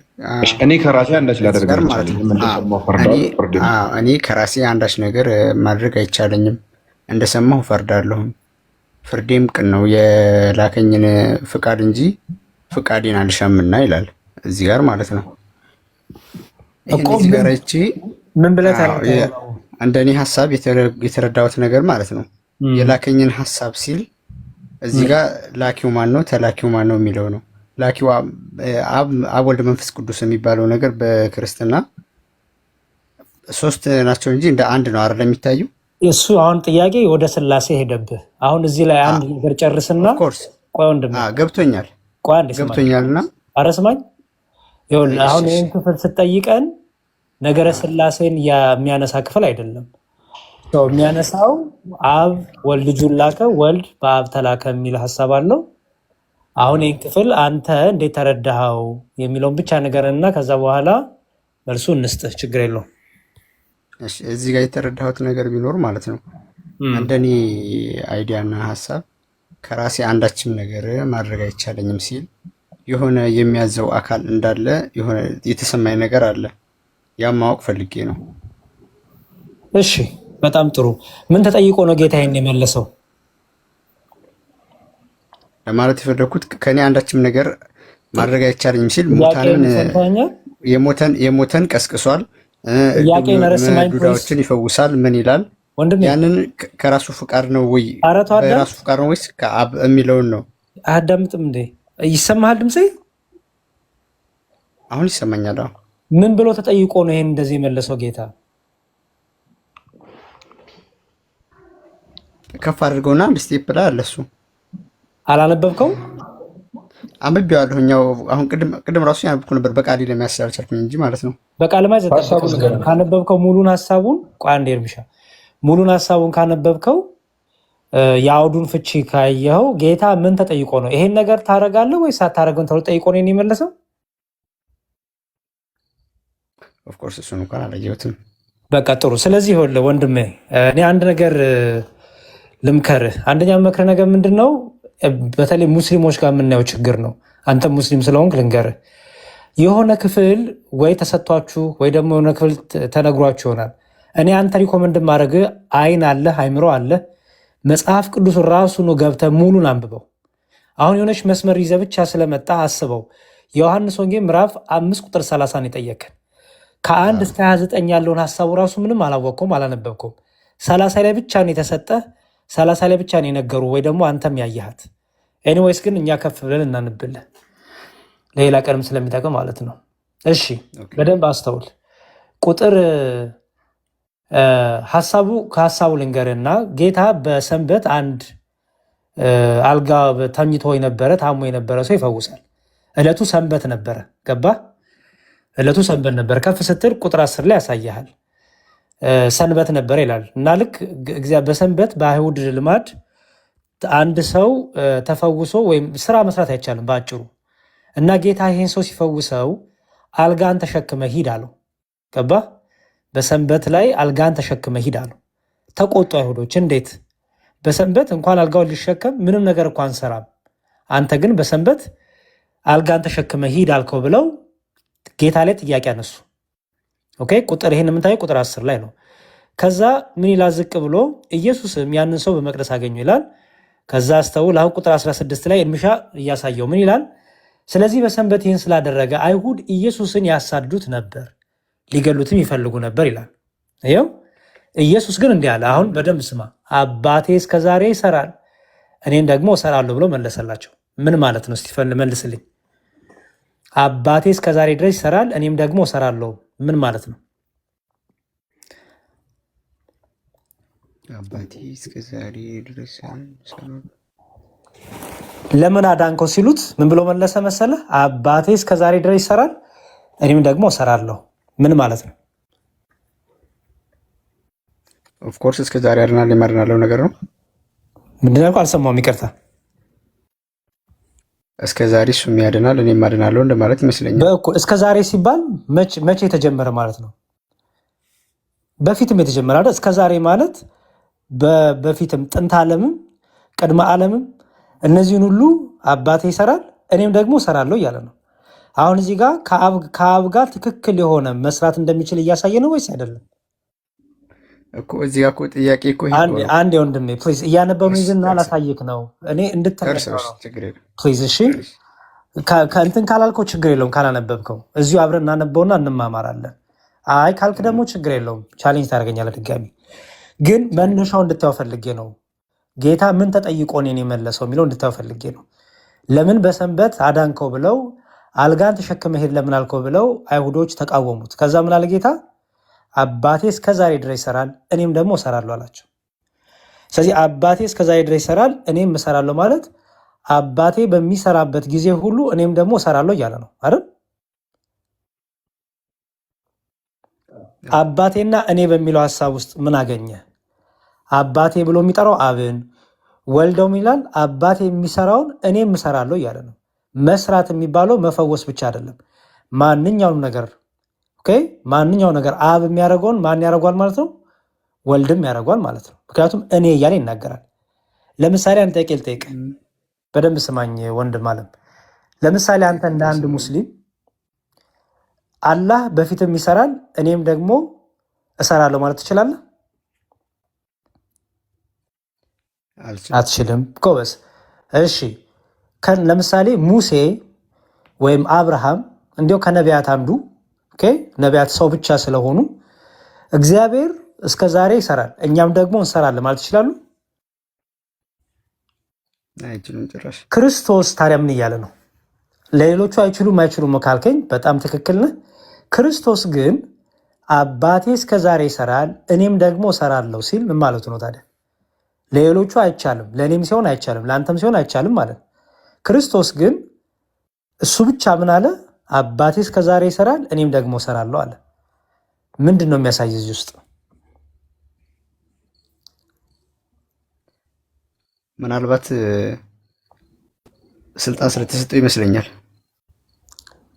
Speaker 1: እኔ ከራሴ አንዳች ላደርግ
Speaker 5: እኔ ከራሴ አንዳች ነገር ማድረግ አይቻለኝም። እንደሰማሁ ፈርዳለሁ፣ ፍርዴም ቅን ነው፣ የላከኝን ፍቃድ እንጂ ፍቃዴን አልሻምና ይላል እዚህ ጋር ማለት ነው። እዚህ ጋር እቺ
Speaker 4: ምን ብለህ
Speaker 5: እንደኔ ሐሳብ የተረዳሁት ነገር ማለት ነው የላከኝን ሐሳብ ሲል እዚህ ጋር ላኪው ማን ነው ተላኪው ማን ነው የሚለው ነው። ላኪው አብ ወልድ መንፈስ ቅዱስ የሚባለው ነገር በክርስትና ሶስት ናቸው እንጂ እንደ አንድ ነው አይደል የሚታዩ።
Speaker 4: እሱ አሁን ጥያቄ ወደ ስላሴ ሄደብህ። አሁን እዚህ ላይ አንድ ነገር ጨርስና ቆይ ወንድም
Speaker 5: ገብቶኛል።
Speaker 4: ቆይ አንድ
Speaker 5: ገብቶኛልና
Speaker 4: ኧረ ስማኝ። ይኸውልህ አሁን ይሄን ክፍል ስትጠይቀን ነገረ ስላሴን የሚያነሳ ክፍል አይደለም። ሰው የሚያነሳው አብ ወልድ ልጁን ላከ፣ ወልድ በአብ ተላከ የሚል ሐሳብ አለው። አሁን ይህን ክፍል አንተ እንዴት ተረዳኸው የሚለውን ብቻ ንገረንና ከዛ በኋላ መልሱ እንስጥህ። ችግር የለውም።
Speaker 5: እሺ እዚህ ጋር የተረዳሁት ነገር ቢኖር ማለት ነው እንደኔ አይዲያና ሐሳብ ከራሴ አንዳችም ነገር ማድረግ አይቻለኝም ሲል የሆነ የሚያዘው አካል እንዳለ የሆነ የተሰማኝ ነገር አለ። ያም ማወቅ ፈልጌ ነው።
Speaker 4: እሺ በጣም ጥሩ። ምን ተጠይቆ ነው ጌታ ይሄን የመለሰው?
Speaker 5: ለማለት የፈለኩት ከኔ አንዳችም ነገር ማድረግ አይቻለኝም ሲል የሞተን ቀስቅሷል፣ ዱዳዎችን ይፈውሳል። ምን ይላል? ያንን ከራሱ ፍቃድ ነው ወይ በራሱ ፍቃድ ነው ወይስ ከአብ የሚለውን ነው?
Speaker 4: አያዳምጥም እንዴ? ይሰማሃል ድምጼ?
Speaker 5: አሁን ይሰማኛል።
Speaker 4: ምን ብሎ ተጠይቆ ነው ይሄን እንደዚህ የመለሰው ጌታ?
Speaker 5: ከፍ አድርገውና አንድ ስቴፕ ላይ አለ። እሱ
Speaker 4: አላነበብከው?
Speaker 5: አንብቤዋለሁ። እኛው አሁን ቅድም ራሱ ያነበብኩ ነበር፣ በቃሌ ለሚያስችል አልቻልኩኝ እንጂ ማለት ነው።
Speaker 4: በቃል ማለት ካነበብከው ሙሉን ሐሳቡን ቆይ አንዴ እርምሻ ሙሉን ሐሳቡን ካነበብከው የአውዱን ፍቺ ካየኸው ጌታ ምን ተጠይቆ ነው ይሄን ነገር ታረጋለህ ወይስ አታረግም ተብሎ ጠይቆ ነው የመለሰው?
Speaker 5: ኦፍ ኮርስ እሱን እንኳን አላየሁትም።
Speaker 4: በቃ ጥሩ። ስለዚህ ወንድሜ እኔ አንድ ነገር ልምከርህ። አንደኛ መክረህ ነገር ምንድን ነው? በተለይ ሙስሊሞች ጋር የምናየው ችግር ነው። አንተ ሙስሊም ስለሆንክ ልንገርህ፣ የሆነ ክፍል ወይ ተሰጥቷችሁ ወይ ደግሞ የሆነ ክፍል ተነግሯችሁ ይሆናል። እኔ አንተ ሪኮመንድ ማድረግ አይን አለ አይምሮ አለ መጽሐፍ ቅዱስ ራሱ ነው ገብተህ ሙሉን አንብበው። አሁን የሆነች መስመር ይዘህ ብቻ ስለመጣ አስበው። የዮሐንስ ወንጌል ምዕራፍ 5 ቁጥር 30 ነው የጠየቀን። ከ1 እስከ 29 ያለውን ሀሳቡ ራሱ ምንም አላወቅኩም አላነበብኩም። 30 ላይ ብቻ ነው የተሰጠ፣ 30 ላይ ብቻ ነው የነገሩ ወይ ደግሞ አንተም ያየሃት። ኤኒዌይስ ግን እኛ ከፍ ብለን እናንብልህ ለሌላ ቀንም ስለሚጠቅም ማለት ነው። እሺ በደንብ አስተውል። ቁጥር ከሀሳቡ ልንገርና ጌታ በሰንበት አንድ አልጋ ተኝቶ የነበረ ታሞ የነበረ ሰው ይፈውሳል። ዕለቱ ሰንበት ነበረ። ገባ? ዕለቱ ሰንበት ነበረ። ከፍ ስትል ቁጥር 10 ላይ ያሳያል። ሰንበት ነበረ ይላል እና ልክ በሰንበት በአይሁድ ልማድ አንድ ሰው ተፈውሶ ወይም ስራ መስራት አይቻልም በአጭሩ። እና ጌታ ይህን ሰው ሲፈውሰው አልጋን ተሸክመ ሂድ አለው። ገባ? በሰንበት ላይ አልጋን ተሸክመ ሂድ አለው። ተቆጡ አይሁዶች። እንዴት በሰንበት እንኳን አልጋውን ሊሸከም ምንም ነገር እንኳን አንሰራም፣ አንተ ግን በሰንበት አልጋን ተሸክመ ሂድ አልከው ብለው ጌታ ላይ ጥያቄ አነሱ። ኦኬ ቁጥር ይሄን የምታየው ቁጥር 10 ላይ ነው። ከዛ ምን ይላል? ዝቅ ብሎ ኢየሱስም ያንን ሰው በመቅደስ አገኘው ይላል። ከዛ አስተውል። አሁን ቁጥር 16 ላይ እርምሻ እያሳየው ምን ይላል? ስለዚህ በሰንበት ይህን ስላደረገ አይሁድ ኢየሱስን ያሳዱት ነበር፣ ሊገሉትም ይፈልጉ ነበር ይላል። ይኸው ኢየሱስ ግን እንዲህ አለ። አሁን በደንብ ስማ። አባቴ እስከዛሬ ይሰራል እኔን ደግሞ እሰራለሁ ብሎ መለሰላቸው። ምን ማለት ነው? እስቲ መልስልኝ። አባቴ እስከዛሬ ድረስ ይሰራል እኔም ደግሞ እሰራለሁ ምን ማለት ነው?
Speaker 5: አባቴ እስከዛሬ ድረስ
Speaker 4: ለምን አዳንከው ሲሉት ምን ብሎ መለሰ መሰለ? አባቴ እስከዛሬ ድረስ ይሰራል እኔም ደግሞ እሰራለሁ ምን ማለት ነው?
Speaker 5: ኦፍኮርስ እስከዛሬ አድናል የማድናለው ነገር ነው።
Speaker 4: ምንድን ነው? አልሰማሁም፣ ይቅርታ።
Speaker 5: እስከዛሬ እሱም ያድናል እኔም አድናለሁ እንደማለት ይመስለኛል።
Speaker 4: በእኩል እስከዛሬ ሲባል መቼ የተጀመረ ማለት ነው? በፊትም የተጀመረ አይደል? እስከዛሬ ማለት በፊትም ጥንተ ዓለምም ቅድመ ዓለምም እነዚህን ሁሉ አባቴ ይሰራል እኔም ደግሞ እሰራለሁ እያለ ነው። አሁን እዚህ ጋር ከአብ ጋር ትክክል የሆነ መስራት እንደሚችል እያሳየ ነው ወይስ አይደለም?
Speaker 5: እኮ እዚህ ጋር እኮ ጥያቄ እኮ
Speaker 4: አንድ ወንድሜ ፕሊዝ እያነበብን ይዝና ላሳይክ ነው እኔ እንድትረዳው ፕሊዝ። እሺ ከእንትን ካላልከው ችግር የለውም፣ ካላነበብከው እዚሁ አብረን እናነበውና እንማማራለን። አይ ካልክ ደግሞ ችግር የለውም፣ ቻሌንጅ ታደርገኛለህ ድጋሚ። ግን መነሻው እንድታየው ፈልጌ ነው። ጌታ ምን ተጠይቆ እኔን የመለሰው የሚለው እንድታየው ፈልጌ ነው። ለምን በሰንበት አዳንከው ብለው አልጋን ተሸክመ ሄድ ለምን አልከው ብለው አይሁዶች ተቃወሙት። ከዛ ምን አለ ጌታ? አባቴ እስከዛሬ ድረስ ይሰራል እኔም ደግሞ እሰራለሁ አላቸው። ስለዚህ አባቴ እስከዛሬ ድረስ ይሰራል እኔም እሰራለሁ ማለት አባቴ በሚሰራበት ጊዜ ሁሉ እኔም ደግሞ እሰራለሁ እያለ ነው አይደል? አባቴና እኔ በሚለው ሀሳብ ውስጥ ምን አገኘ? አባቴ ብሎ የሚጠራው አብን፣ ወልደው ይላል አባቴ የሚሰራውን እኔም እሰራለሁ እያለ ነው። መስራት የሚባለው መፈወስ ብቻ አይደለም። ማንኛውም ነገር ማንኛው ነገር አብ የሚያደርገውን ማን ያደርጓል ማለት ነው? ወልድም ያደርጓል ማለት ነው። ምክንያቱም እኔ እያለ ይናገራል። ለምሳሌ አንተ ጥያቄ ልጠይቅህ፣ በደንብ ስማኝ ወንድም አለም። ለምሳሌ አንተ እንደ አንድ ሙስሊም አላህ በፊትም ይሰራል እኔም ደግሞ እሰራለሁ ማለት ትችላለህ? አትችልም። ጎበዝ። እሺ ለምሳሌ ሙሴ ወይም አብርሃም እንዲያው ከነቢያት አንዱ ነቢያት ሰው ብቻ ስለሆኑ እግዚአብሔር እስከ ዛሬ ይሰራል እኛም ደግሞ እንሰራለን ማለት ይችላሉ?
Speaker 5: አይችሉም ጭራሽ።
Speaker 4: ክርስቶስ ታዲያ ምን እያለ ነው? ለሌሎቹ አይችሉም ካልከኝ በጣም ትክክል ነህ። ክርስቶስ ግን አባቴ እስከ ዛሬ ይሰራል እኔም ደግሞ እሰራለሁ ሲል ምን ማለቱ ነው ታዲያ? ለሌሎቹ አይቻልም፣ ለእኔም ሲሆን አይቻልም፣ ለአንተም ሲሆን አይቻልም ማለት። ክርስቶስ ግን እሱ ብቻ ምን አለ? አባቴ እስከ ዛሬ ይሰራል እኔም ደግሞ እሰራለሁ አለ። ምንድን ነው የሚያሳይ እዚህ ውስጥ?
Speaker 5: ምናልባት ስልጣን ስለተሰጠው ይመስለኛል።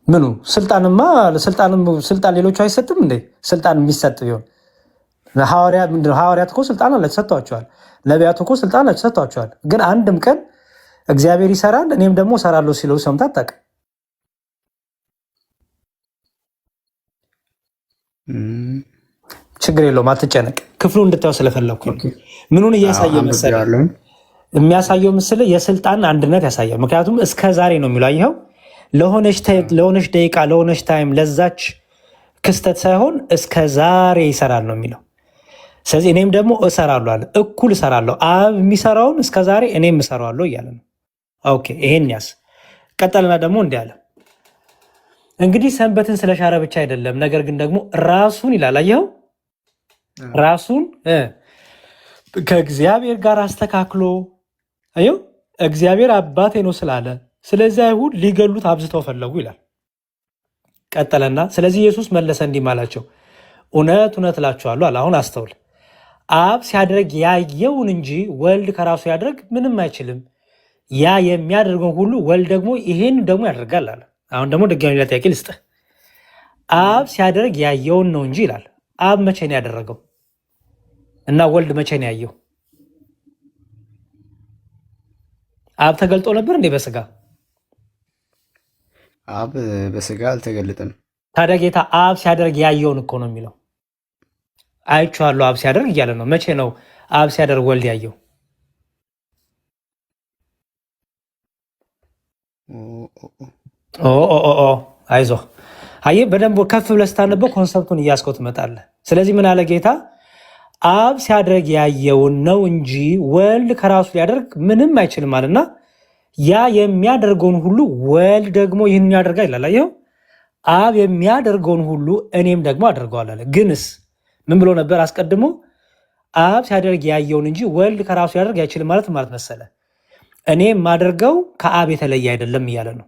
Speaker 4: ምኑ ስልጣን ሌሎቹ አይሰጥም እንዴ? ስልጣን የሚሰጥ ቢሆን ሐዋርያት እኮ ስልጣን አለ ተሰጥቷቸዋል። ነቢያት እኮ ስልጣን አለ ተሰጥቷቸዋል። ግን አንድም ቀን እግዚአብሔር ይሰራል እኔም ደግሞ እሰራለሁ ሲለው ሰምተህ አታውቅም? ችግር የለውም አትጨነቅ። ክፍሉ እንድታየው ስለፈለኩ ምኑን እያሳየ መሰለህ? የሚያሳየው ምስል የስልጣን አንድነት ያሳያል። ምክንያቱም እስከ ዛሬ ነው የሚለው። አየኸው? ለሆነች ደቂቃ ለሆነች ታይም ለዛች ክስተት ሳይሆን እስከ ዛሬ ይሰራል ነው የሚለው። ስለዚህ እኔም ደግሞ እሰራለሁ አለ። እኩል እሰራለሁ፣ አብ የሚሰራውን እስከ ዛሬ እኔም እሰራለሁ እያለ ነው። ኦኬ ይሄን ያስ ቀጠልና ደግሞ እንዲህ አለ፣ እንግዲህ ሰንበትን ስለሻረ ብቻ አይደለም፣ ነገር ግን ደግሞ ራሱን ይላል። አየኸው፣ ራሱን ከእግዚአብሔር ጋር አስተካክሎ አየው፣ እግዚአብሔር አባቴ ነው ስላለ፣ ስለዚህ አይሁድ ሊገሉት አብዝተው ፈለጉ ይላል። ቀጠለና ስለዚህ ኢየሱስ መለሰ እንዲህ አላቸው፣ እውነት እውነት እላችኋለሁ አለ። አሁን አስተውል፣ አብ ሲያደርግ ያየውን እንጂ ወልድ ከራሱ ያደርግ ምንም አይችልም። ያ የሚያደርገውን ሁሉ ወልድ ደግሞ ይሄን ደግሞ ያደርጋል አለ። አሁን ደግሞ ድጋሚ ሌላ ጥያቄ ልስጥህ። አብ ሲያደርግ ያየውን ነው እንጂ ይላል። አብ መቼ ነው ያደረገው? እና ወልድ መቼ ነው ያየው? አብ ተገልጦ ነበር እንዴ በስጋ?
Speaker 5: አብ በስጋ አልተገለጠም።
Speaker 4: ታዲያ ጌታ አብ ሲያደርግ ያየውን እኮ ነው የሚለው። አይቼዋለሁ አብ ሲያደርግ እያለ ነው። መቼ ነው አብ ሲያደርግ ወልድ ያየው? አይዞህ፣ አየህ በደንብ ከፍ ብለህ ስታነበው ኮንሰፕቱን እያስከው ትመጣለህ። ስለዚህ ምን አለ ጌታ? አብ ሲያደርግ ያየውን ነው እንጂ ወልድ ከራሱ ሊያደርግ ምንም አይችልም አለና ያ የሚያደርገውን ሁሉ ወልድ ደግሞ ይህን ያደርጋል ይላል። አየኸው፣ አብ የሚያደርገውን ሁሉ እኔም ደግሞ አደርገዋል አለ። ግንስ ምን ብሎ ነበር አስቀድሞ? አብ ሲያደርግ ያየውን እንጂ ወልድ ከራሱ ያደርግ አይችልም ማለት መሰለ? እኔ የማደርገው ከአብ የተለየ አይደለም እያለ ነው።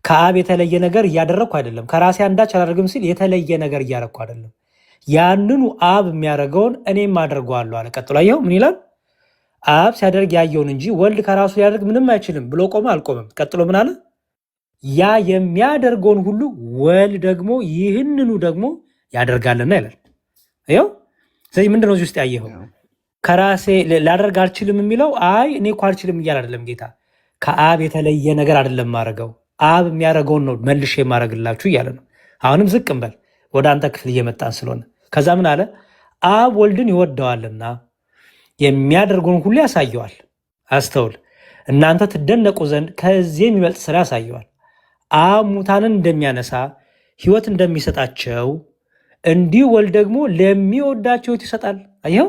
Speaker 4: ከአብ የተለየ ነገር እያደረግኩ አይደለም፣ ከራሴ አንዳች አላደርግም ሲል የተለየ ነገር እያደረግኩ አይደለም። ያንኑ አብ የሚያደርገውን እኔም አደርገዋለሁ አለ። ቀጥሎ አየኸው ምን ይላል? አብ ሲያደርግ ያየውን እንጂ ወልድ ከራሱ ሊያደርግ ምንም አይችልም ብሎ ቆመ? አልቆመም። ቀጥሎ ምን አለ? ያ የሚያደርገውን ሁሉ ወልድ ደግሞ ይህንኑ ደግሞ ያደርጋልና ይላል። ይኸው ስለዚህ ምንድን ነው እዚህ ውስጥ ያየኸው? ከራሴ ላደርግ አልችልም የሚለው አይ እኔ እኮ አልችልም እያል አይደለም ጌታ። ከአብ የተለየ ነገር አይደለም ማድረገው፣ አብ የሚያደርገውን ነው መልሼ የማደርግላችሁ እያለ ነው። አሁንም ዝቅ እንበል ወደ አንተ ክፍል እየመጣን ስለሆነ። ከዛ ምን አለ? አብ ወልድን ይወደዋልና የሚያደርገውን ሁሉ ያሳየዋል። አስተውል፣ እናንተ ትደነቁ ዘንድ ከዚህ የሚበልጥ ስራ ያሳየዋል። አብ ሙታንን እንደሚያነሳ ሕይወት እንደሚሰጣቸው እንዲሁ ወልድ ደግሞ ለሚወዳቸው ሕይወት ይሰጣል። አየኸው?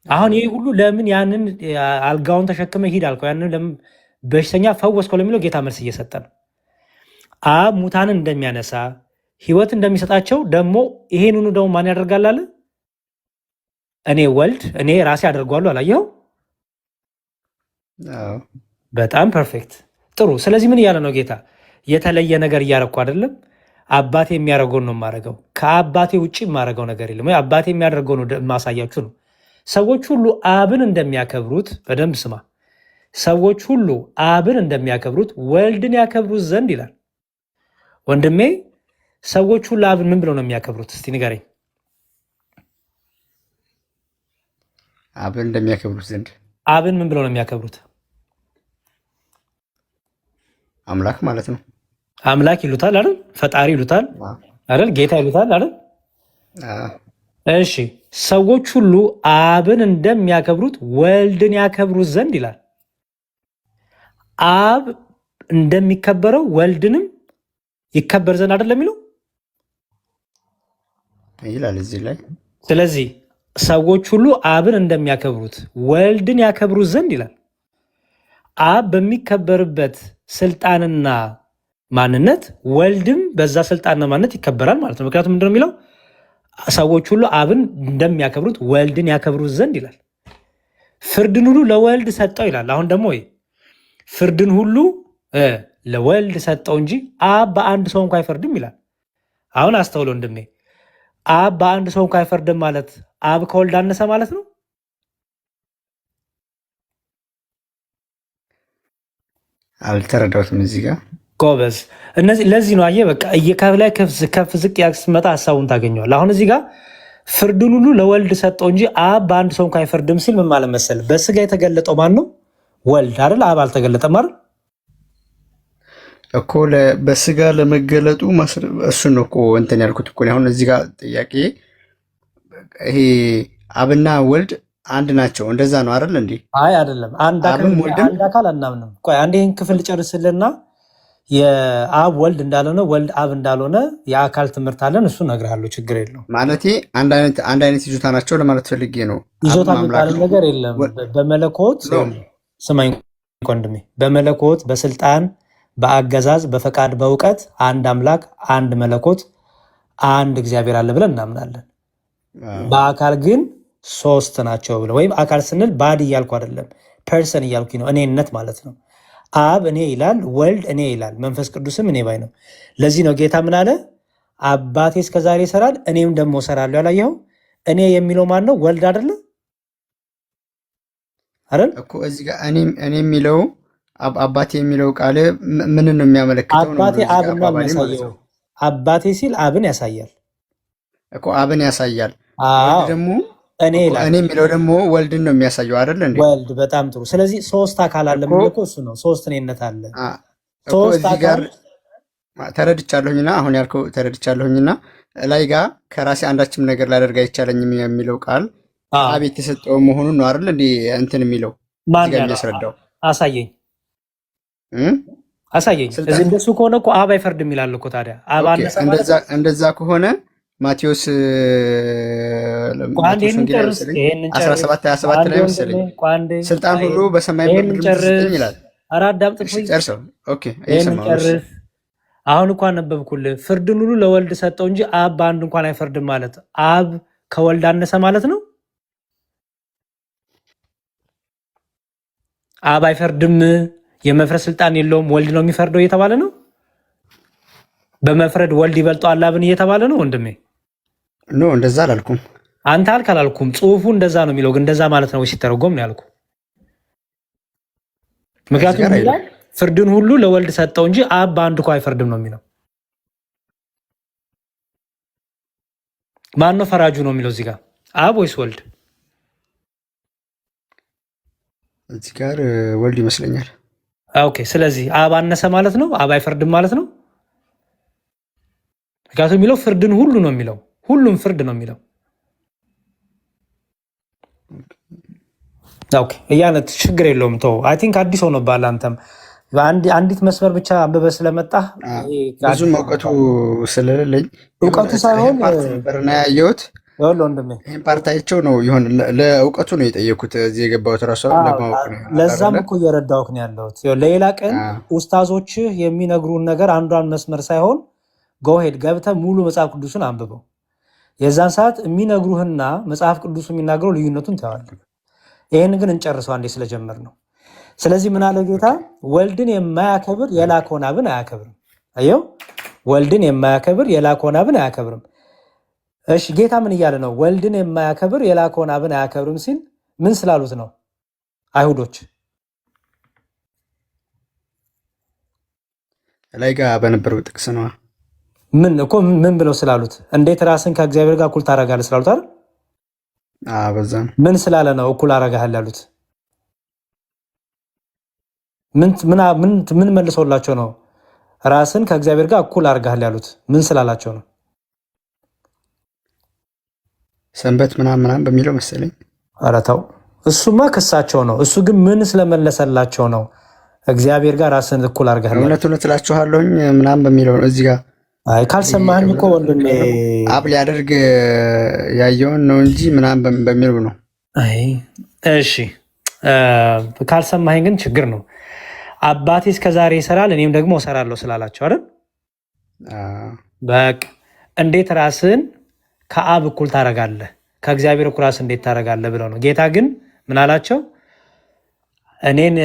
Speaker 4: አሁን ይህ ሁሉ ለምን ያንን አልጋውን ተሸክመ ሂድ አልከው? ያንን ለምን በሽተኛ ፈወስከው ለሚለው ጌታ መልስ እየሰጠ ነው። አብ ሙታንን እንደሚያነሳ ሕይወት እንደሚሰጣቸው ደግሞ ይሄንኑ ደግሞ ማን ያደርጋል አለ? እኔ ወልድ እኔ ራሴ አደርገዋለሁ አላየኸው? በጣም ፐርፌክት ጥሩ። ስለዚህ ምን እያለ ነው ጌታ? የተለየ ነገር እያረግኩ አይደለም፣ አባቴ የሚያደርገውን ነው የማደርገው። ከአባቴ ውጭ የማደርገው ነገር የለም። ወይ አባቴ የሚያደርገው ነው የማሳያችሁ ነው። ሰዎች ሁሉ አብን እንደሚያከብሩት በደንብ ስማ። ሰዎች ሁሉ አብን እንደሚያከብሩት ወልድን ያከብሩት ዘንድ ይላል። ወንድሜ ሰዎች ሁሉ አብን ምን ብለው ነው የሚያከብሩት? እስቲ ንገረኝ።
Speaker 5: አብን እንደሚያከብሩት ዘንድ
Speaker 4: አብን ምን ብለው ነው የሚያከብሩት?
Speaker 5: አምላክ ማለት ነው።
Speaker 4: አምላክ ይሉታል አይደል? ፈጣሪ ይሉታል አይደል? ጌታ ይሉታል አይደል? እሺ ሰዎች ሁሉ አብን እንደሚያከብሩት ወልድን ያከብሩት ዘንድ ይላል። አብ እንደሚከበረው ወልድንም ይከበር ዘንድ አይደለም የሚለው
Speaker 5: ይላል እዚህ ላይ።
Speaker 4: ስለዚህ ሰዎች ሁሉ አብን እንደሚያከብሩት ወልድን ያከብሩት ዘንድ ይላል። አብ በሚከበርበት ስልጣንና ማንነት ወልድም በዛ ስልጣንና ማንነት ይከበራል ማለት ነው። ምክንያቱም ምንድነው የሚለው? ሰዎች ሁሉ አብን እንደሚያከብሩት ወልድን ያከብሩት ዘንድ ይላል። ፍርድን ሁሉ ለወልድ ሰጠው ይላል። አሁን ደግሞ ፍርድን ሁሉ ለወልድ ሰጠው እንጂ አብ በአንድ ሰው እንኳ አይፈርድም ይላል። አሁን አስተውሎ ወንድሜ፣ አብ በአንድ ሰው እንኳ አይፈርድም ማለት አብ ከወልድ አነሰ ማለት ነው?
Speaker 5: አልተረዳሁትም እዚህ ጋር
Speaker 4: ጎበዝ። እነዚህ ለዚህ ነው አየህ፣ በቃ እየከፍላይ ከፍ ዝቅ ያስመጣ ሀሳቡን ታገኘዋል። አሁን እዚህ ጋር ፍርድን ሁሉ ለወልድ ሰጠው እንጂ አብ በአንድ ሰው እንኳ አይፈርድም ሲል ምን ማለት መሰለህ? በስጋ የተገለጠው ማን ነው? ወልድ አይደል? አብ አልተገለጠም አይደል
Speaker 5: እኮ በስጋ ለመገለጡ እሱን ነው እኮ እንትን ያልኩት እኮ። አሁን እዚህ ጋር ጥያቄ ይሄ አብና ወልድ አንድ ናቸው እንደዛ ነው አይደል እንዴ?
Speaker 4: አይ አይደለም፣ አንድ አካል አናምንም። ቆይ አንድ ይህን ክፍል ጨርስልና የአብ ወልድ እንዳልሆነ ወልድ አብ እንዳልሆነ የአካል ትምህርት አለን። እሱ እነግርሃለሁ፣ ችግር የለውም።
Speaker 5: ማለቴ አንድ አይነት ይዞታ ናቸው ለማለት ፈልጌ ነው።
Speaker 4: ይዞታ የሚባል ነገር የለም። በመለኮት ስማኝ ወንድሜ፣ በመለኮት በስልጣን በአገዛዝ በፈቃድ በእውቀት አንድ አምላክ አንድ መለኮት አንድ እግዚአብሔር አለ ብለን እናምናለን። በአካል ግን ሶስት ናቸው ብለው ወይም አካል ስንል ባድ እያልኩ አይደለም፣ ፐርሰን እያልኩ ነው። እኔነት ማለት ነው። አብ እኔ ይላል፣ ወልድ እኔ ይላል፣ መንፈስ ቅዱስም እኔ ባይ ነው። ለዚህ ነው ጌታ ምን አለ? አባቴ እስከዛሬ ይሰራል እኔም ደግሞ እሰራለሁ። ያላየኸው እኔ የሚለው ማን ነው? ወልድ አይደለ አይደል
Speaker 5: እኮ እዚህ ጋር እኔ የሚለው አባቴ የሚለው ቃል ምን ነው የሚያመለክተው?
Speaker 4: አባቴ አብን ነው የሚያሳየው። አባቴ ሲል አብን ያሳያል
Speaker 5: እኮ አብን ያሳያል።
Speaker 4: ወልድ
Speaker 5: ደግሞ
Speaker 4: እኔ ይላል።
Speaker 5: እኔ የሚለው ደግሞ ወልድን ነው የሚያሳየው አይደል እንዴ?
Speaker 4: ወልድ በጣም ጥሩ። ስለዚህ ሶስት አካል አለ የሚለው እኮ እሱ ነው። ሶስት እኔነት አለ። ሶስት አካል
Speaker 5: ተረድቻለሁኝና አሁን ያልከው ተረድቻለሁኝና ላይ ጋር ከራሴ አንዳችም ነገር ላደርግ አይቻለኝም የሚለው ቃል አብ የተሰጠው መሆኑን ነው አይደል እንዴ? እንትን የሚለው
Speaker 4: ማን
Speaker 5: ጋር የሚያስረዳው
Speaker 4: አሳየኝ አሳየኝ። እዚህ እንደሱ ከሆነ እኮ አብ አይፈርድም ይላል እኮ። ታዲያ አብ አነሰ ማለት
Speaker 5: እንደዛ ከሆነ ማቴዎስ 17:27 ላይ መሰለኝ ስልጣን ሁሉ በሰማይ በምድር ይላል።
Speaker 4: አራዳም
Speaker 5: ጨርሰው። ኦኬ
Speaker 4: አሁን እንኳን ነበብኩልህ። ፍርድን ሁሉ ለወልድ ሰጠው እንጂ አብ በአንድ እንኳን አይፈርድም ማለት አብ ከወልድ አነሰ ማለት ነው። አብ አይፈርድም፣ የመፍረድ ስልጣን የለውም፣ ወልድ ነው የሚፈርደው እየተባለ ነው። በመፍረድ ወልድ ይበልጠዋል አብን እየተባለ ነው ወንድሜ።
Speaker 5: ኖ እንደዛ አላልኩም።
Speaker 4: አንተ አልክ አላልኩም። ጽሁፉ እንደዛ ነው የሚለው፣ ግን እንደዛ ማለት ነው ሲተረጎም ነው ያልኩ። ምክንያቱም ፍርድን ሁሉ ለወልድ ሰጠው እንጂ አብ በአንድ እኮ አይፈርድም ነው የሚለው። ማን ነው ፈራጁ ነው የሚለው እዚህ ጋር? አብ ወይስ ወልድ?
Speaker 5: እዚህ ጋር ወልድ ይመስለኛል።
Speaker 4: ኦኬ፣ ስለዚህ አብ አነሰ ማለት ነው፣ አብ አይፈርድም ማለት ነው። ምክንያቱም የሚለው ፍርድን ሁሉ ነው የሚለው፣ ሁሉም ፍርድ ነው የሚለው። ኦኬ፣ እያነት ችግር የለውም ተው። አይ ቲንክ አዲስ ሆኖብሃል አንተም አንዲት መስመር ብቻ አንብበህ ስለመጣህ
Speaker 5: ብዙም እውቀቱ ስለሌለኝ
Speaker 4: እውቀቱ ሳይሆን
Speaker 5: ነበርና ያየሁት
Speaker 4: ወንድሜ
Speaker 5: ይህን ፓርታይቸው ነው ይሆን ለእውቀቱ ነው የጠየኩት። እዚህ የገባሁት ራሱ ለማወቅ ነው።
Speaker 4: ለዛም እኮ እየረዳሁህ ነው ያለሁት። ሌላ ቀን ኡስታዞችህ የሚነግሩን ነገር አንዷን መስመር ሳይሆን ጎሄድ ገብተህ ሙሉ መጽሐፍ ቅዱስን አንብበው። የዛን ሰዓት የሚነግሩህና መጽሐፍ ቅዱሱ የሚናገረው ልዩነቱን ታያለህ። ይህን ግን እንጨርሰው አንዴ ስለጀመር ነው። ስለዚህ ምን አለ ጌታ? ወልድን የማያከብር የላከውን አብን አያከብርም። አየው፣ ወልድን የማያከብር የላከውን አብን አያከብርም። እሺ ጌታ ምን እያለ ነው? ወልድን የማያከብር የላከውን አብን አያከብርም ሲል ምን ስላሉት ነው? አይሁዶች
Speaker 5: ላይ ጋር በነበረው ጥቅስ ነው።
Speaker 4: ምን ብለው ስላሉት? እንዴት ራስን ከእግዚአብሔር ጋር እኩል ታረጋለህ ስላሉት አይደል?
Speaker 5: በዛ
Speaker 4: ምን ስላለ ነው እኩል አረጋለህ ያሉት? ምን መልሶላቸው ነው ራስን ከእግዚአብሔር ጋር እኩል አድርገሃል ያሉት? ምን ስላላቸው ነው?
Speaker 5: ሰንበት ምናምን በሚለው መሰለኝ።
Speaker 4: ኧረ ተው፣ እሱማ ክሳቸው ነው። እሱ ግን ምን ስለመለሰላቸው ነው እግዚአብሔር ጋር ራስን እኩል አድርገሃል?
Speaker 5: እውነት እላችኋለሁኝ ምናምን በሚለው ነው። እዚህ ጋር
Speaker 4: አይ ካልሰማህኝ እኮ ወንድሜ
Speaker 5: አብ ሊያደርግ ያየውን ነው እንጂ ምናምን በሚለው ነው።
Speaker 4: አይ እሺ፣ ካልሰማኸኝ ግን ችግር ነው። አባቴ እስከዛሬ ይሰራል እኔም ደግሞ እሰራለሁ ስላላቸው አይደል? በቃ እንዴት ራስን ከአብ እኩል ታረጋለህ? ከእግዚአብሔር እኩል ራስን እንዴት ታረጋለህ ብለው ነው። ጌታ ግን ምን አላቸው? እኔን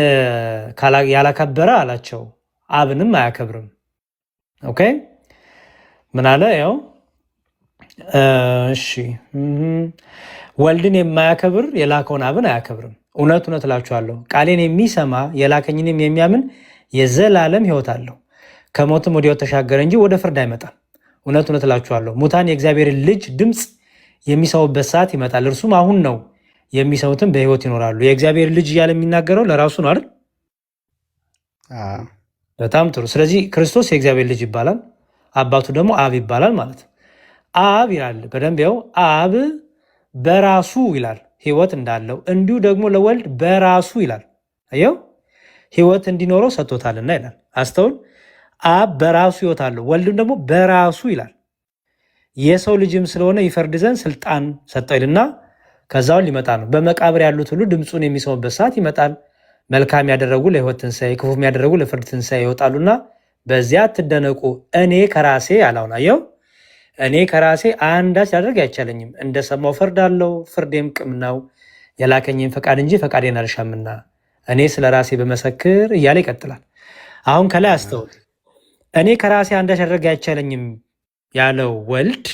Speaker 4: ያላከበረ አላቸው አብንም አያከብርም። ኦኬ ምን አለ? ያው እሺ ወልድን የማያከብር የላከውን አብን አያከብርም። እውነት እውነት እላችኋለሁ ቃሌን የሚሰማ የላከኝንም የሚያምን የዘላለም ሕይወት አለው፣ ከሞትም ወዲያው ተሻገረ እንጂ ወደ ፍርድ አይመጣም። እውነት እውነት እላችኋለሁ ሙታን የእግዚአብሔርን ልጅ ድምፅ የሚሰሙበት ሰዓት ይመጣል፣ እርሱም አሁን ነው፣ የሚሰሙትም በሕይወት ይኖራሉ። የእግዚአብሔር ልጅ እያለ የሚናገረው ለራሱ ነው አይደል? በጣም ጥሩ። ስለዚህ ክርስቶስ የእግዚአብሔር ልጅ ይባላል፣ አባቱ ደግሞ አብ ይባላል ማለት ነው። አብ ይላል በደንብ ያው አብ በራሱ ይላል ሕይወት እንዳለው እንዲሁ ደግሞ ለወልድ በራሱ ይላል አየው ሕይወት እንዲኖረው ሰጥቶታልና ይላል። አስተውል። አብ በራሱ ሕይወት አለው፣ ወልድም ደግሞ በራሱ ይላል። የሰው ልጅም ስለሆነ ይፈርድ ዘንድ ስልጣን ሰጠው ይልና ከዛውን ሊመጣ ነው። በመቃብር ያሉት ሁሉ ድምፁን የሚሰሙበት ሰዓት ይመጣል። መልካም ያደረጉ ለሕይወት ትንሣኤ፣ ክፉም ያደረጉ ለፍርድ ትንሣኤ ይወጣሉና በዚያ አትደነቁ። እኔ ከራሴ አላውን አየው፣ እኔ ከራሴ አንዳች ላደርግ አይቻለኝም። እንደሰማው ፈርዳለሁ፣ ፍርዴም ቅን ነው፣ የላከኝን ፈቃድ እንጂ ፈቃዴን አልሻምና እኔ ስለ ራሴ በመሰክር እያለ ይቀጥላል። አሁን ከላይ አስተውል። እኔ ከራሴ አንዳች ላደርግ አይቻለኝም ያለው ወልድ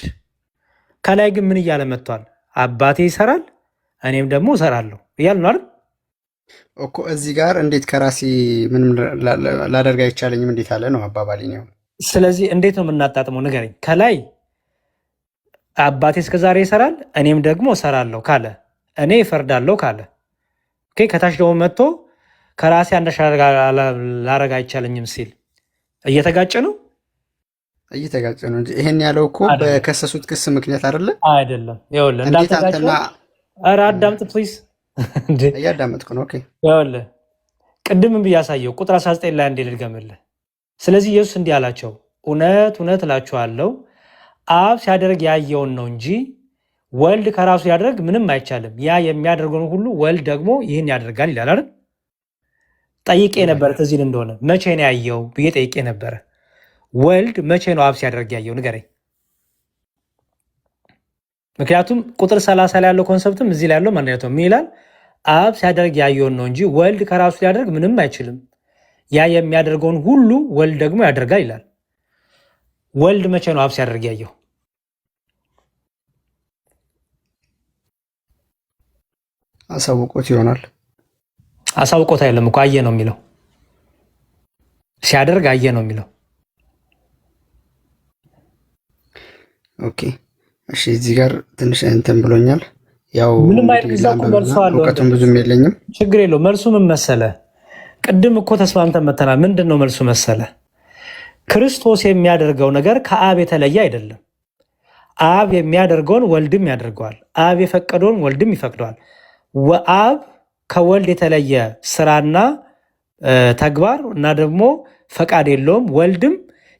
Speaker 4: ከላይ ግን ምን እያለ መጥቷል? አባቴ ይሰራል እኔም ደግሞ እሰራለሁ እያለ ነው አይደል
Speaker 5: እኮ። እዚህ ጋር እንዴት ከራሴ ምንም ላደርግ አይቻለኝም እንዴት አለ ነው አባባሊ ነው።
Speaker 4: ስለዚህ እንዴት ነው የምናጣጥመው? ንገረኝ። ከላይ አባቴ እስከዛሬ ይሰራል እኔም ደግሞ እሰራለሁ ካለ፣ እኔ እፈርዳለሁ ካለ፣ ከታች ደግሞ መጥቶ ከራሴ አንዳች ላደርግ አይቻለኝም ሲል እየተጋጨ ነው
Speaker 5: እየተጋጨ ነው እንጂ ይሄን ያለው እኮ በከሰሱት ክስ ምክንያት አይደለ?
Speaker 4: አይደለም። ይኸውልህ እንዳልተጋጨ ኧረ አዳምጥ ፕሊዝ።
Speaker 5: እያዳመጥኩ ነው። ኦኬ
Speaker 4: ይኸውልህ ቅድምም ብዬ አሳየው ቁጥር 19 ላይ እንዴ ልድገምልህ። ስለዚህ ኢየሱስ እንዲህ አላቸው፣ እውነት እውነት እላችኋለሁ አብ ሲያደርግ ያየውን ነው እንጂ ወልድ ከራሱ ያደርግ ምንም አይቻልም። ያ የሚያደርገውን ሁሉ ወልድ ደግሞ ይህን ያደርጋል ይላል አይደል? ጠይቄ ነበረ ትዝ ይል እንደሆነ መቼ ነው ያየው ብዬ ጠይቄ ነበረ። ወልድ መቼ ነው አብ ሲያደርግ ያየው ንገረኝ። ምክንያቱም ቁጥር 30 ላይ ያለው ኮንሰፕትም እዚህ ላይ ያለው ማለት ነው። ምን ይላል? አብ ሲያደርግ ያየውን ነው እንጂ ወልድ ከራሱ ሊያደርግ ምንም አይችልም። ያ የሚያደርገውን ሁሉ ወልድ ደግሞ ያደርጋል ይላል። ወልድ መቼ ነው አብ ሲያደርግ ያየው?
Speaker 5: አሳውቆት ይሆናል።
Speaker 4: አሳውቆት አይደለም እኮ አየ ነው የሚለው። ሲያደርግ አየ ነው የሚለው።
Speaker 5: ኦኬ እሺ፣ እዚህ ጋር ትንሽ እንትን ብሎኛል። ያው
Speaker 4: ምንም አይደለም፣
Speaker 5: እውቀቱም ብዙም የለኝም።
Speaker 4: ችግር የለው። መልሱ ምን መሰለ? ቅድም እኮ ተስማምተን መተናል። ምንድን ነው መልሱ መሰለ? ክርስቶስ የሚያደርገው ነገር ከአብ የተለየ አይደለም። አብ የሚያደርገውን ወልድም ያደርገዋል። አብ የፈቀደውን ወልድም ይፈቅደዋል። አብ ከወልድ የተለየ ስራና ተግባር እና ደግሞ ፈቃድ የለውም። ወልድም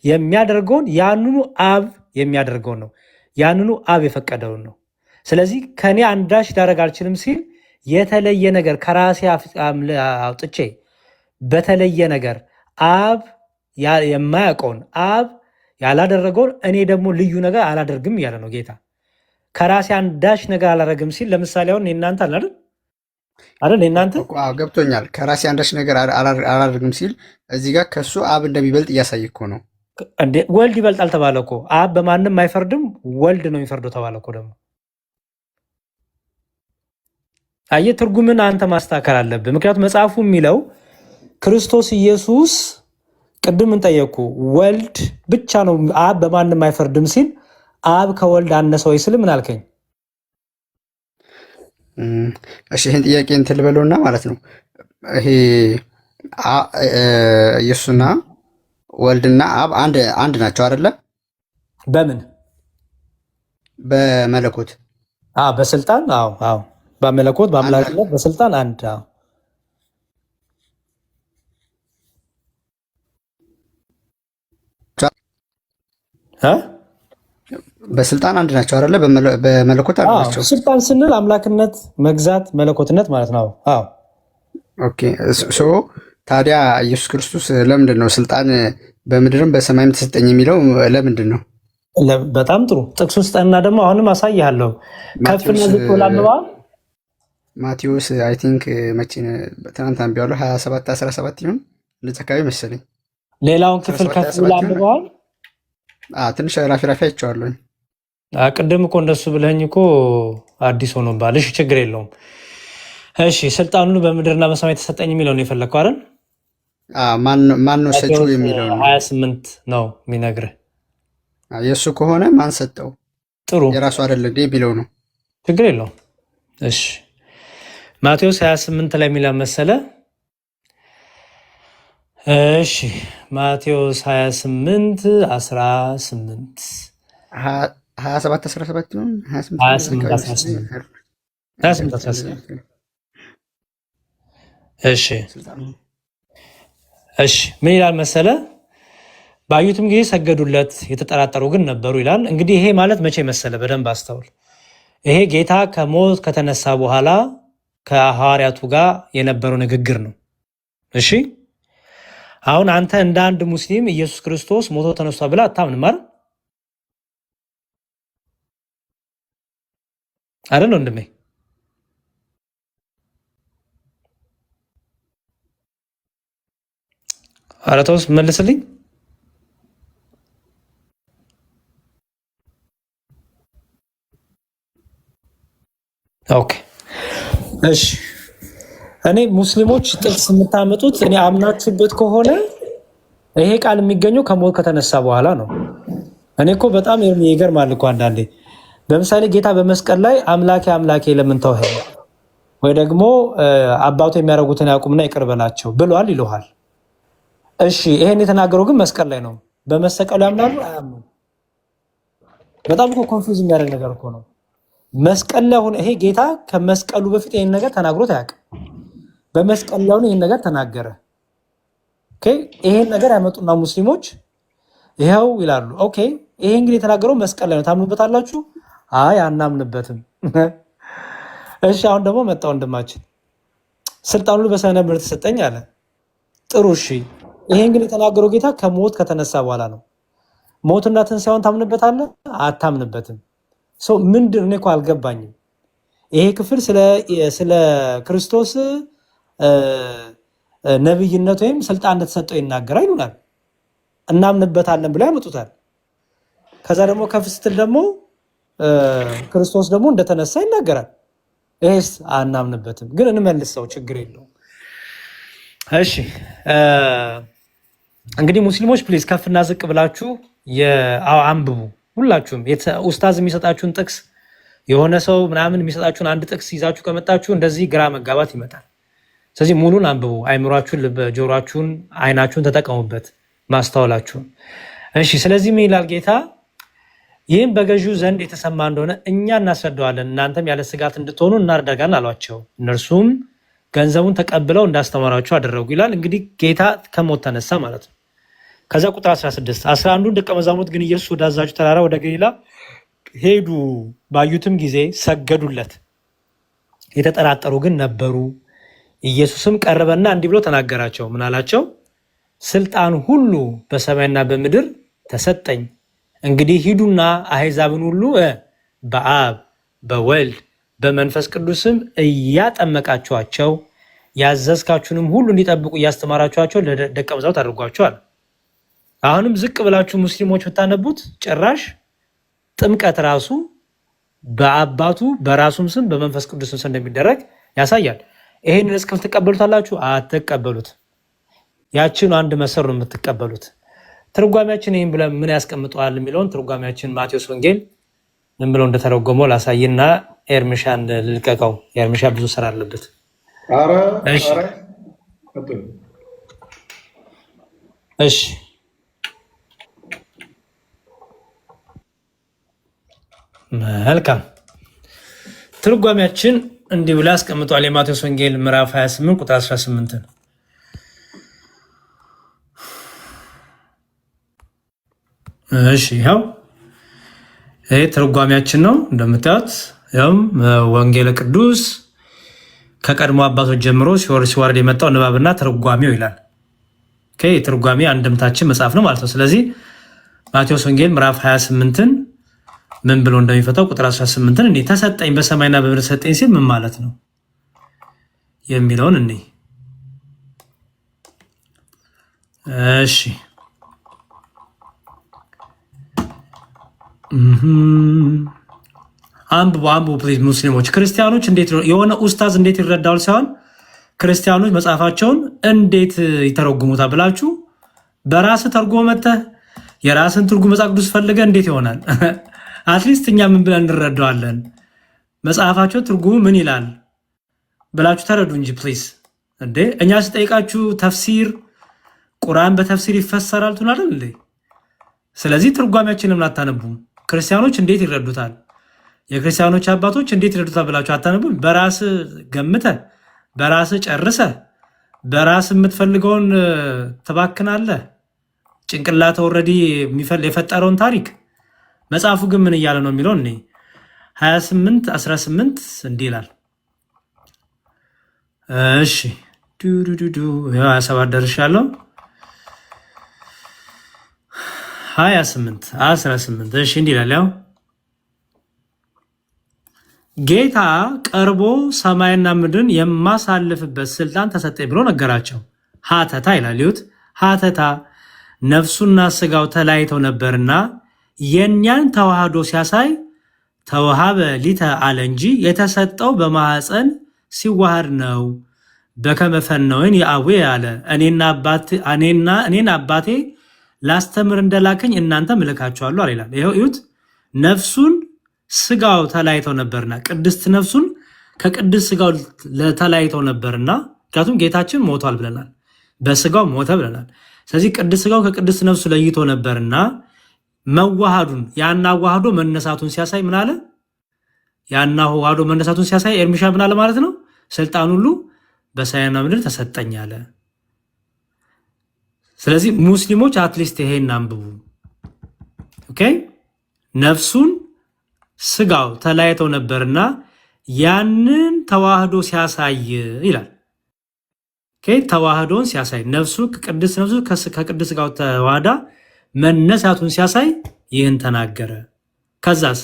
Speaker 4: የሚያደርገውን ያንኑ አብ የሚያደርገውን ነው፣ ያንኑ አብ የፈቀደውን ነው። ስለዚህ ከኔ አንዳች ላደርግ አልችልም ሲል የተለየ ነገር ከራሴ አውጥቼ በተለየ ነገር አብ የማያውቀውን አብ ያላደረገውን እኔ ደግሞ ልዩ ነገር አላደርግም እያለ ነው ጌታ። ከራሴ አንዳች ነገር አላደርግም ሲል ለምሳሌ አሁን እናንተ አይደል እናንተ
Speaker 5: ገብቶኛል። ከራሴ አንዳች ነገር አላደርግም ሲል እዚህ ጋር ከሱ አብ እንደሚበልጥ እያሳየ እኮ ነው።
Speaker 4: ወልድ ይበልጣል ተባለ እኮ። አብ በማንም አይፈርድም፣ ወልድ ነው የሚፈርደው ተባለ እኮ። ደግሞ አየህ፣ ትርጉምን አንተ ማስተካከል አለብህ። ምክንያቱም መጽሐፉ የሚለው ክርስቶስ ኢየሱስ ቅድም እንጠየቅኩ ወልድ ብቻ ነው አብ በማንም አይፈርድም ሲል አብ ከወልድ አነሰ ወይ ስል ምን አልከኝ?
Speaker 5: እሺ ይህን ጥያቄ እንትን ልበለውና ማለት ነው ይሄ ኢየሱስና ወልድና አብ አንድ ናቸው አይደለ?
Speaker 4: በምን?
Speaker 5: በመለኮት
Speaker 4: በስልጣን አዎ፣ በመለኮት በአምላክነት በስልጣን አንድ።
Speaker 5: በስልጣን አንድ ናቸው አይደለ? በመለኮት አንድ ናቸው።
Speaker 4: ስልጣን ስንል አምላክነት፣ መግዛት፣ መለኮትነት ማለት ነው።
Speaker 5: ኦኬ ሶ ታዲያ ኢየሱስ ክርስቶስ ለምንድን ነው ስልጣን በምድርም በሰማይም ተሰጠኝ የሚለው ለምንድን ነው?
Speaker 4: በጣም ጥሩ ጥቅስ ውስጥና ደግሞ አሁንም አሳይሃለሁ። ከፍና ዝቅ ብላ አንብበዋል።
Speaker 5: ማቴዎስ አይ ቲንክ መቼ ትናንት አንብቤዋለሁ 27 17 ይሁን እንደዚህ አካባቢ መሰለኝ።
Speaker 4: ሌላውን ክፍል ከፍ ብላ አንብበዋል።
Speaker 5: ትንሽ ራፊ አይቼዋለሁኝ።
Speaker 4: ቅድም እኮ እንደሱ ብለኸኝ እኮ አዲስ ሆኖብሃል። እሺ ችግር የለውም። እሺ ስልጣኑን በምድርና በሰማይ ተሰጠኝ የሚለው ነው የፈለግከው አይደል?
Speaker 5: ማን ነው ሰጪው የሚለው ነው
Speaker 4: 28 ነው የሚነግርህ።
Speaker 5: የእሱ ከሆነ ማን ሰጠው?
Speaker 4: ጥሩ
Speaker 5: የራሱ አይደለ እንዴ ቢለው ነው።
Speaker 4: ችግር የለውም። እሺ ማቴዎስ 28 ላይ የሚለው መሰለ። እሺ ማቴዎስ 28 18
Speaker 5: 27 17 ነው
Speaker 4: 28 18 እሺ ምን ይላል መሰለ? ባዩትም ጊዜ ሰገዱለት፣ የተጠራጠሩ ግን ነበሩ ይላል። እንግዲህ ይሄ ማለት መቼ መሰለ? በደንብ አስተውል። ይሄ ጌታ ከሞት ከተነሳ በኋላ ከሐዋርያቱ ጋር የነበረው ንግግር ነው። እሺ አሁን አንተ እንደ አንድ ሙስሊም ኢየሱስ ክርስቶስ ሞቶ ተነስቷል ብለህ አታምንም አይደል ወንድሜ? ኧረ ተውስ መልስልኝ። ኦኬ እሺ እኔ ሙስሊሞች ጥቅስ የምታመጡት እኔ አምናችሁበት ከሆነ ይሄ ቃል የሚገኘው ከሞት ከተነሳ በኋላ ነው። እኔ እኮ በጣም ይገርማል እኮ አንዳንዴ ለምሳሌ ጌታ በመስቀል ላይ አምላኬ አምላኬ ለምን ተውኸኝ ወይ ደግሞ አባቱ የሚያደርጉትን ያቁምና ይቅር በላቸው ብሏል ይለዋል። እሺ ይሄን የተናገረው ግን መስቀል ላይ ነው። በመሰቀሉ ያምናሉ አያምኑ? በጣም እኮ ኮንፊውዝ የሚያደርግ ነገር እኮ ነው። መስቀል ላይ ሆነ ይሄ ጌታ ከመስቀሉ በፊት ይሄን ነገር ተናግሮት አያውቅም። በመስቀል ላይ ሆነ ይሄን ነገር ተናገረ። ኦኬ ይሄን ነገር ያመጡና ሙስሊሞች ይሄው ይላሉ። ኦኬ ይሄ እንግዲህ የተናገረው መስቀል ላይ ነው፣ ታምኑበታላችሁ? አይ አናምንበትም። እሺ አሁን ደግሞ መጣ ወንድማችን ስልጣኑ በሰማይና በምድር ተሰጠኝ አለ። ጥሩ እሺ ይሄን ግን የተናገረው ጌታ ከሞት ከተነሳ በኋላ ነው። ሞትና ትንሣኤውን ታምንበታለህ? አታምንበትም። ሰው ምንድን ነው እኮ አልገባኝም። ይሄ ክፍል ስለ ክርስቶስ ነብይነት ወይም ስልጣን እንደተሰጠው ይናገራል ይሉናል። እናምንበታለን ብለው ያመጡታል። ከዛ ደግሞ ከፍ ስትል ደግሞ ክርስቶስ ደግሞ እንደተነሳ ይናገራል። ይሄስ አናምንበትም፣ ግን እንመልሰው ችግር የለውም። እሺ እንግዲህ ሙስሊሞች ፕሊዝ ከፍና ዝቅ ብላችሁ አንብቡ። ሁላችሁም ኡስታዝ የሚሰጣችሁን ጥቅስ የሆነ ሰው ምናምን የሚሰጣችሁን አንድ ጥቅስ ይዛችሁ ከመጣችሁ እንደዚህ ግራ መጋባት ይመጣል። ስለዚህ ሙሉን አንብቡ። አይምሯችሁን፣ ጆሮአችሁን፣ አይናችሁን ተጠቀሙበት፣ ማስተዋላችሁን። እሺ ስለዚህ ምን ይላል ጌታ? ይህም በገዢው ዘንድ የተሰማ እንደሆነ እኛ እናስረዳዋለን፣ እናንተም ያለ ስጋት እንድትሆኑ እናደርጋለን አሏቸው። እነርሱም ገንዘቡን ተቀብለው እንዳስተማራቸው አደረጉ ይላል። እንግዲህ ጌታ ከሞት ተነሳ ማለት ነው። ከዛ ቁጥር 16 11ዱን ደቀ መዛሙርት ግን ኢየሱስ ወዳዛቸው ተራራ ወደ ገሊላ ሄዱ፣ ባዩትም ጊዜ ሰገዱለት፣ የተጠራጠሩ ግን ነበሩ። ኢየሱስም ቀረበና እንዲህ ብሎ ተናገራቸው። ምን አላቸው? ስልጣን ሁሉ በሰማይና በምድር ተሰጠኝ። እንግዲህ ሂዱና አሕዛብን ሁሉ በአብ በወልድ በመንፈስ ቅዱስም እያጠመቃችኋቸው ያዘዝካችሁንም ሁሉ እንዲጠብቁ እያስተማራችኋቸው ለደቀ መዛሙርት አድርጓቸዋል። አሁንም ዝቅ ብላችሁ ሙስሊሞች ብታነቡት ጭራሽ ጥምቀት ራሱ በአባቱ በራሱም ስም በመንፈስ ቅዱስም ስም እንደሚደረግ ያሳያል። ይሄንን እስክል ትቀበሉታላችሁ? አትቀበሉት። ያችን አንድ መሰሩ ነው የምትቀበሉት። ትርጓሜያችን ይህን ብለን ምን ያስቀምጠዋል የሚለውን ትርጓሜያችን ማቴዎስ ወንጌል ምን ብለው እንደተረጎመው ላሳይና ኤርምሻን ልልቀቀው። ኤርምሻ ብዙ ስራ አለበት። እሺ መልካም። ትርጓሜያችን እንዲህ ብላ ያስቀምጧል። የማቴዎስ ወንጌል ምዕራፍ 28 ቁጥር 18 እሺ ይኸው ይሄ ትርጓሜያችን ነው እንደምታዩት። ያውም ወንጌለ ቅዱስ ከቀድሞ አባቶች ጀምሮ ሲወርድ የመጣው ንባብና ትርጓሜው ይላል። ትርጓሜ አንድምታችን መጽሐፍ ነው ማለት ነው። ስለዚህ ማቴዎስ ወንጌል ምዕራፍ 28ን ምን ብሎ እንደሚፈታው ቁጥር 18ን እንዴ ተሰጠኝ በሰማይና በምድር ተሰጠኝ ሲል ምን ማለት ነው የሚለውን እኔ እሺ አንብቡ ፕሊዝ ሙስሊሞች። ክርስቲያኖች እንዴት ነው የሆነ ኡስታዝ እንዴት ይረዳዋል ሳይሆን ክርስቲያኖች መጽሐፋቸውን እንዴት ይተረጉሙታል ብላችሁ በራስህ ተርጉሞ መጥተህ የራስን ትርጉም መጽሐፍ ቅዱስ ፈልገህ እንዴት ይሆናል? አትሊስት እኛ ምን ብለን እንረዳዋለን? መጽሐፋቸው ትርጉሙ ምን ይላል ብላችሁ ተረዱ እንጂ ፕሊዝ። እንዴ እኛ ስጠይቃችሁ ተፍሲር ቁርአን በተፍሲር ይፈሰራል ትናለን እንዴ? ስለዚህ ትርጓሜያችንን አታነቡም? ክርስቲያኖች እንዴት ይረዱታል? የክርስቲያኖች አባቶች እንዴት ይረዱታል ብላችሁ አታነቡም? በራስ ገምተህ በራስ ጨርሰህ በራስ የምትፈልገውን ትባክናለህ። ጭንቅላት ኦልሬዲ የፈጠረውን ታሪክ መጽሐፉ ግን ምን እያለ ነው የሚለው እኔ 28:18 እንዲህ ይላል። እሺ 27 ደርሻለሁ። 28:18 እሺ እንዲህ ይላል። ያው ጌታ ቀርቦ ሰማይና ምድርን የማሳልፍበት ስልጣን ተሰጠኝ ብሎ ነገራቸው። ሀተታ ይላል ይሁት ሀተታ ነፍሱና ስጋው ተለያይተው ነበርና የኛን ተዋህዶ ሲያሳይ ተዋሃበ ሊተ አለ እንጂ የተሰጠው በማህፀን ሲዋሃድ ነው። በከመፈነወን የአዌ አለ እኔን አባቴ ላስተምር እንደላከኝ እናንተ ምልካችኋለሁ አለ ይላል። ይኸው እዩት ነፍሱን ስጋው ተለያይተው ነበርና ቅድስት ነፍሱን ከቅድስት ስጋው ተለያይተው ነበርና ምክንያቱም ጌታችን ሞቷል ብለናል፣ በስጋው ሞተ ብለናል። ስለዚህ ቅድስት ስጋው ከቅድስት ነፍሱ ለይቶ ነበርና መዋሃዱን ያናዋህዶ መነሳቱን ሲያሳይ ምን አለ? ያናዋህዶ መነሳቱን ሲያሳይ ኤርሚሻ ምን አለ ማለት ነው? ስልጣን ሁሉ በሰማይና ምድር ተሰጠኝ አለ። ስለዚህ ሙስሊሞች አትሊስት ይሄን አንብቡ። ኦኬ ነፍሱን ስጋው ተለያይተው ነበርና ያንን ተዋህዶ ሲያሳይ ይላል። ኦኬ ተዋህዶን ሲያሳይ ነፍሱ ከቅድስት ነፍሱ ከቅድስት ስጋው ተዋህዳ መነሳቱን ሲያሳይ ይህን ተናገረ። ከዛስ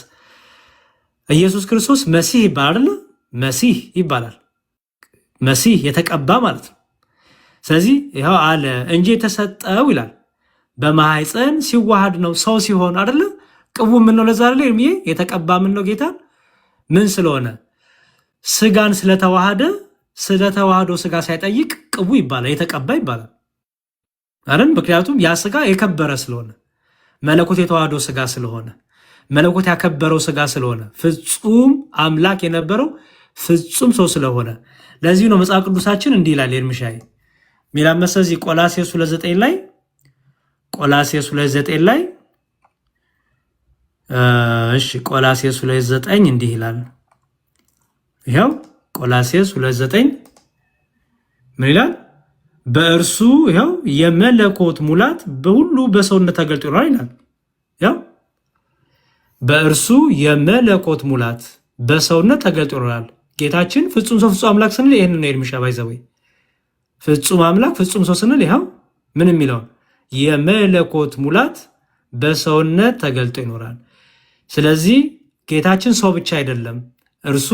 Speaker 4: ኢየሱስ ክርስቶስ መሲህ ይባላል። መሲህ ይባላል። መሲህ የተቀባ ማለት ነው። ስለዚህ ይኸው አለ እንጂ የተሰጠው ይላል በማህፀን ሲዋሃድ ነው ሰው ሲሆን አይደለ? ቅቡ ምን ነው? ለዛ አይደለ የተቀባ ምን ነው? ጌታ ምን ስለሆነ ስጋን ስለተዋሃደ ስለተዋህዶ ስጋ ሳይጠይቅ ቅቡ ይባላል፣ የተቀባ ይባላል አይደል? ምክንያቱም ያ ስጋ የከበረ ስለሆነ መለኮት የተዋህዶ ስጋ ስለሆነ መለኮት ያከበረው ስጋ ስለሆነ ፍጹም አምላክ የነበረው ፍጹም ሰው ስለሆነ ለዚህ ነው መጽሐፍ ቅዱሳችን እንዲህ ይላል። ኤርምሻይ ሚላመሰዚ ቆላስይስ 2:9 ላይ ቆላስይስ 2:9 ላይ እሺ ቆላስይስ 2:9 እንዲህ ይላል። ይሄው ቆላስይስ 2:9 ምን ይላል? በእርሱ ይሄው የመለኮት ሙላት በሁሉ በሰውነት ተገልጦ ይላል። ያው በእርሱ የመለኮት ሙላት በሰውነት ተገልጦ ይላል። ጌታችን ፍጹም ሰው ፍጹም አምላክ ስንል ይሄን ነው ኤርሚሻ ባይዘው ፍጹም አምላክ ፍጹም ሰው ስንል ይሄው ምን የሚለው የመለኮት ሙላት በሰውነት ተገልጦ ይኖራል። ስለዚህ ጌታችን ሰው ብቻ አይደለም፣ እርሱ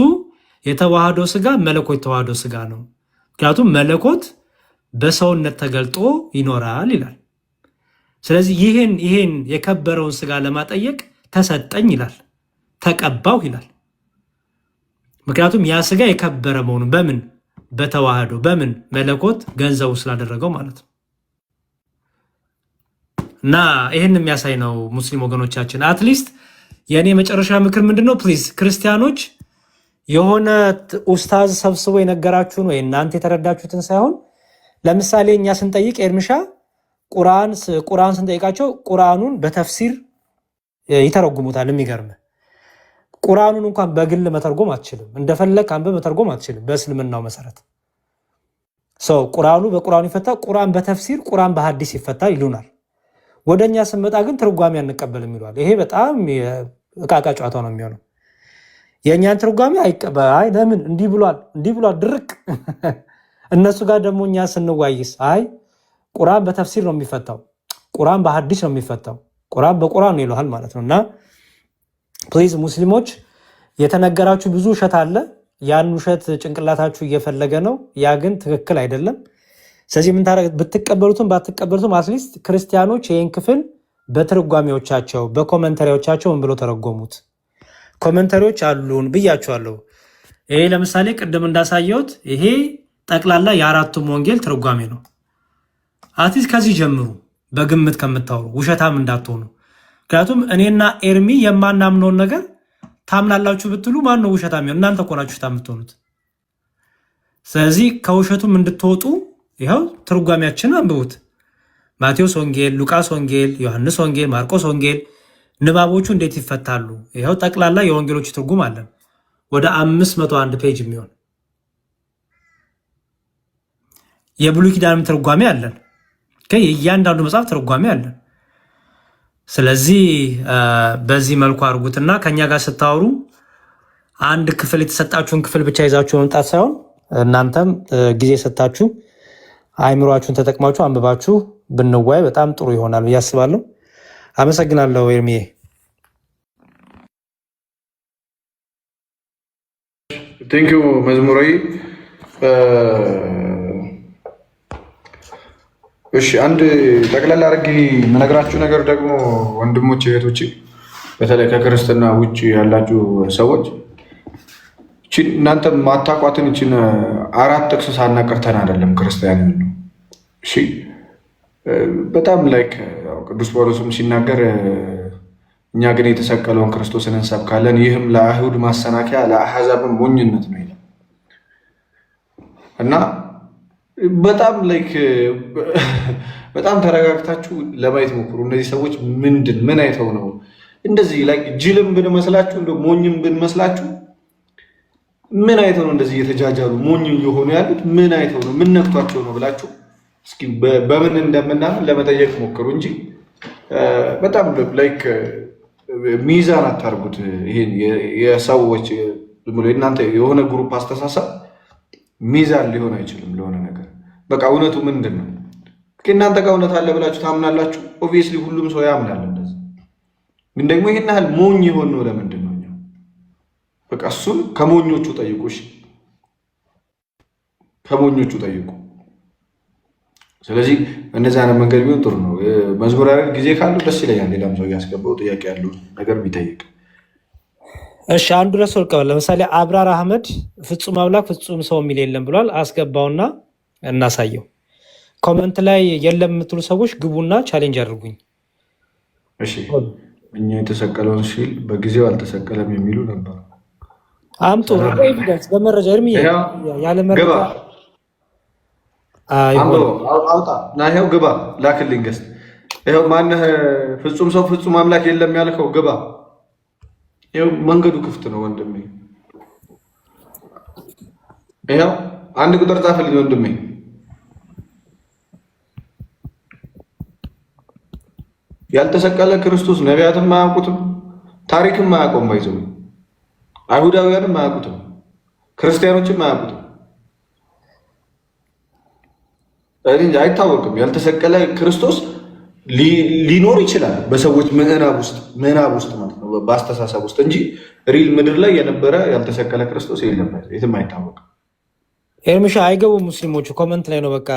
Speaker 4: የተዋህዶ ስጋ መለኮት የተዋህዶ ስጋ ነው። ምክንያቱም መለኮት በሰውነት ተገልጦ ይኖራል ይላል። ስለዚህ ይሄን የከበረውን ስጋ ለማጠየቅ ተሰጠኝ ይላል፣ ተቀባው ይላል። ምክንያቱም ያ ስጋ የከበረ መሆኑ በምን በተዋህዶ በምን መለኮት ገንዘቡ ስላደረገው ማለት ነው። እና ይህን የሚያሳይ ነው ሙስሊም ወገኖቻችን። አትሊስት የእኔ መጨረሻ ምክር ምንድነው? ፕሊዝ ክርስቲያኖች የሆነ ኡስታዝ ሰብስቦ የነገራችሁን ወይ እናንተ የተረዳችሁትን ሳይሆን ለምሳሌ እኛ ስንጠይቅ ኤርምሻ ቁርአን ስንጠይቃቸው ቁርአኑን በተፍሲር ይተረጉሙታል። የሚገርም ቁርአኑን እንኳን በግል መተርጎም አትችልም፣ እንደፈለክ አንበ መተርጎም አትችልም። በእስልምናው መሰረት ሰው ቁርአኑ በቁርአኑ ይፈታ፣ ቁርአን በተፍሲር ቁርአን በሐዲስ ይፈታል ይሉናል። ወደኛ ስንመጣ ግን ትርጓሜ አንቀበልም ይሏል። ይሄ በጣም እቃቃ ጨዋታ ነው የሚሆነው። የእኛን ትርጓሜ አይ ለምን እንዲህ ብሏል ድርቅ እነሱ ጋር ደግሞ እኛ ስንዋይስ አይ ቁርአን በተፍሲር ነው የሚፈታው፣ ቁርአን በሐዲስ ነው የሚፈታው፣ ቁርአን በቁርአን ነው ይሏል ማለት ነው። እና ፕሊዝ ሙስሊሞች የተነገራችሁ ብዙ ውሸት አለ። ያን ውሸት ጭንቅላታችሁ እየፈለገ ነው። ያ ግን ትክክል አይደለም። ስለዚህ ምን ታረግ ብትቀበሉትም ባትቀበሉትም አትሊስት ክርስቲያኖች ይህን ክፍል በትርጓሜዎቻቸው በኮመንተሪዎቻቸው ምን ብሎ ተረጎሙት። ኮመንተሪዎች አሉን ብያችኋለሁ። ይሄ ለምሳሌ ቅድም እንዳሳየሁት ይሄ ጠቅላላ የአራቱም ወንጌል ትርጓሜ ነው። አትሊስት ከዚህ ጀምሩ፣ በግምት ከምታወሩ ውሸታም እንዳትሆኑ። ምክንያቱም እኔና ኤርሚ የማናምነውን ነገር ታምናላችሁ ብትሉ ማን ነው ውሸታም? እናንተ እኮ ናችሁ ውሸታም የምትሆኑት። ስለዚህ ከውሸቱም እንድትወጡ ይኸው ትርጓሜያችን አንብቡት። ማቴዎስ ወንጌል፣ ሉቃስ ወንጌል፣ ዮሐንስ ወንጌል፣ ማርቆስ ወንጌል ንባቦቹ እንዴት ይፈታሉ? ይኸው ጠቅላላ የወንጌሎቹ ትርጉም አለን። ወደ 501 ፔጅ የሚሆን የብሉይ ኪዳንም ትርጓሜ አለን። የእያንዳንዱ መጽሐፍ ትርጓሜ አለ። ስለዚህ በዚህ መልኩ አድርጉትና ከኛ ጋር ስታወሩ አንድ ክፍል የተሰጣችሁን ክፍል ብቻ ይዛችሁ መምጣት ሳይሆን እናንተም ጊዜ ሰጣችሁ አይምሯችሁን ተጠቅማችሁ አንብባችሁ ብንዋይ በጣም ጥሩ ይሆናል ብዬ አስባለሁ። አመሰግናለሁ ኤርሚዬ።
Speaker 1: ቴንክ ዩ መዝሙራዊ። እሺ አንድ ጠቅላላ አድርጌ የምነግራችሁ ነገር ደግሞ ወንድሞች እህቶች፣ በተለይ ከክርስትና ውጭ ያላችሁ ሰዎች እናንተ ማታቋትን ይችን 4 ጥቅስ ሳናቀርተን አይደለም ክርስቲያን ነው። እሺ በጣም ላይክ ቅዱስ ጳውሎስም ሲናገር እኛ ግን የተሰቀለውን ክርስቶስን እንሰብካለን፣ ይህም ለአይሁድ ማሰናከያ ለአሕዛብም ሞኝነት ነው ይላል እና በጣም ላይክ በጣም ተረጋግታችሁ ለማየት ሞክሩ። እነዚህ ሰዎች ምን አይተው ነው እንደዚህ ላይክ ጅልም ብንመስላችሁ እንደ ሞኝም ብንመስላችሁ ምን አይተው ነው እንደዚህ እየተጃጃሉ ሞኝ እየሆኑ ያሉት? ምን አይተው ነው? ምን ነክቷቸው ነው ብላችሁ እስኪ በምን እንደምናምን ለመጠየቅ ሞክሩ እንጂ በጣም ላይክ ሚዛን አታርጉት። ይሄን የሰዎች እናንተ የሆነ ግሩፕ አስተሳሰብ ሚዛን ሊሆን አይችልም ለሆነ ነገር። በቃ እውነቱ ምንድን ነው? እናንተ ጋር እውነት አለ ብላችሁ ታምናላችሁ። ኦብቪየስሊ ሁሉም ሰው ያምናል እንደዚህ። ግን ደግሞ ይሄን ያህል ሞኝ የሆን ነው ለምንድን ነው? በቃ እሱን ከሞኞቹ ጠይቁ። እሺ ከሞኞቹ ጠይቁ። ስለዚህ እንደዚህ አይነት መንገድ ቢሆን ጥሩ ነው። መዝሙር ያደርግ ጊዜ ካለው ደስ ይለኛል። ሌላም ሰው እያስገባው ጥያቄ ያለው ነገር ቢጠይቅ።
Speaker 4: እሺ አንዱ ለሰው ልቀበል። ለምሳሌ አብራር አህመድ ፍጹም አምላክ ፍጹም ሰው የሚል የለም ብሏል። አስገባውና እናሳየው። ኮመንት ላይ የለም የምትሉ ሰዎች ግቡና ቻሌንጅ አድርጉኝ።
Speaker 1: እሺ እኛ የተሰቀለውን ሲል በጊዜው አልተሰቀለም የሚሉ ነበሩ።
Speaker 4: አምጡ ኤቪደንስ በመረጃ እርምዬ ያለ መረጃ
Speaker 1: አውጣ እና ይኸው ግባ ላክልኝ ገስት። ይኸው ማነህ ፍጹም ሰው ፍጹም አምላክ የለም ያልከው ግባ። ይኸው መንገዱ ክፍት ነው ወንድሜ። ይኸው 1 ቁጥር ጻፍልኝ ወንድሜ። ያልተሰቀለ ክርስቶስ ነቢያትም አያውቁትም፣ ታሪክም አያውቁም፣ ባይዘው አይሁዳውያንም አያውቁትም፣ ክርስቲያኖችም አያውቁትም። እንጂ አይታወቅም። ያልተሰቀለ ክርስቶስ ሊኖር ይችላል በሰዎች ምዕራብ ውስጥ ማለት ነው፣ በአስተሳሰብ ውስጥ እንጂ ሪል ምድር ላይ የነበረ ያልተሰቀለ ክርስቶስ የለም፣ የትም አይታወቅም።
Speaker 4: ኤርሚሻ አይገቡም ሙስሊሞቹ ኮመንት ላይ ነው በቃ።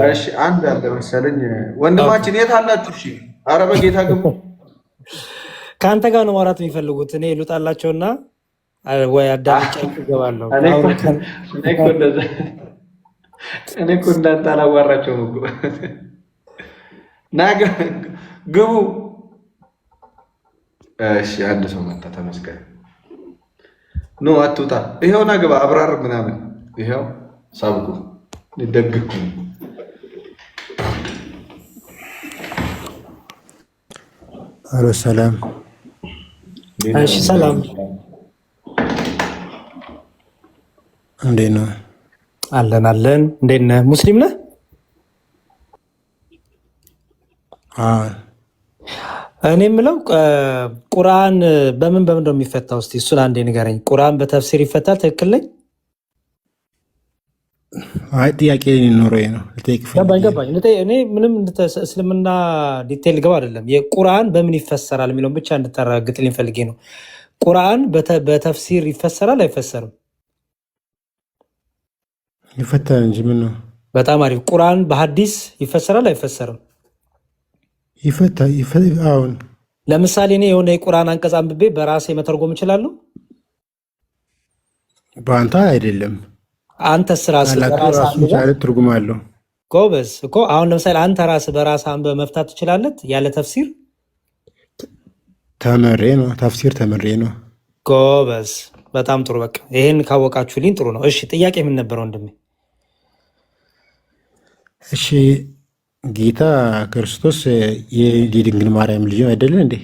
Speaker 1: እሺ አንድ አለ መሰለኝ ወንድማችን፣ የት አላችሁ? እሺ ኧረ በጌታ ግቡ።
Speaker 4: ከአንተ ጋር ነው ማውራት የሚፈልጉት። እኔ ልውጣላቸውና ወይ አዳምጫ ይገባለሁ።
Speaker 1: እኔ እኮ እንዳንተ አላዋራቸውም እኮ። ና ግቡ። እሺ አንድ ሰው መጣ፣ ተመስገን። ኖ አትውጣ፣ ይኸው ና ግባ። አብራር ምናምን ይኸው ሳብኩ ደግኩ።
Speaker 5: አሎ ሰላም።
Speaker 4: እሺ ሰላም፣
Speaker 5: እንዴት ነው?
Speaker 4: አለን አለን። እንዴት ነህ? ሙስሊም ነህ? እኔ የምለው ቁርአን በምን ነው የሚፈታው? እስኪ እሱን አንዴ ንገረኝ። ቁርአን በተፍሲር ይፈታል? ትክክል ነኝ?
Speaker 5: አይ ጥያቄ ሊኖረኝ ነው።
Speaker 4: ገባኝ። እኔ ምንም እስልምና ዲቴይል ገባ አይደለም። የቁርአን በምን ይፈሰራል የሚለውን ብቻ እንድታረጋግጥልኝ ፈልጌ ነው። ቁርአን በተፍሲር ይፈሰራል አይፈሰርም?
Speaker 5: ይፈታል እንጂ ምን ነው።
Speaker 4: በጣም አሪፍ። ቁርአን በሐዲስ ይፈሰራል አይፈሰርም?
Speaker 5: አሁን
Speaker 4: ለምሳሌ እኔ የሆነ የቁርአን አንቀጽ አንብቤ በራሴ መተርጎም እችላለሁ?
Speaker 5: በአንተ አይደለም።
Speaker 4: አንተስ ራስህ
Speaker 5: ትርጉም አለው።
Speaker 4: ጎበዝ እኮ። አሁን ለምሳሌ አንተ ራስህ በራስህ አንብበህ መፍታት ትችላለህ ያለ ተፍሲር?
Speaker 5: ተፍሲር ተምሬ ነው።
Speaker 4: ጎበዝ፣ በጣም ጥሩ። በቃ ይሄን ካወቃችሁልኝ ጥሩ ነው። እሺ ጥያቄ ምን ነበር ወንድሜ?
Speaker 5: እሺ ጌታ ክርስቶስ የድንግል ማርያም ልጅ አይደለ እንዴ?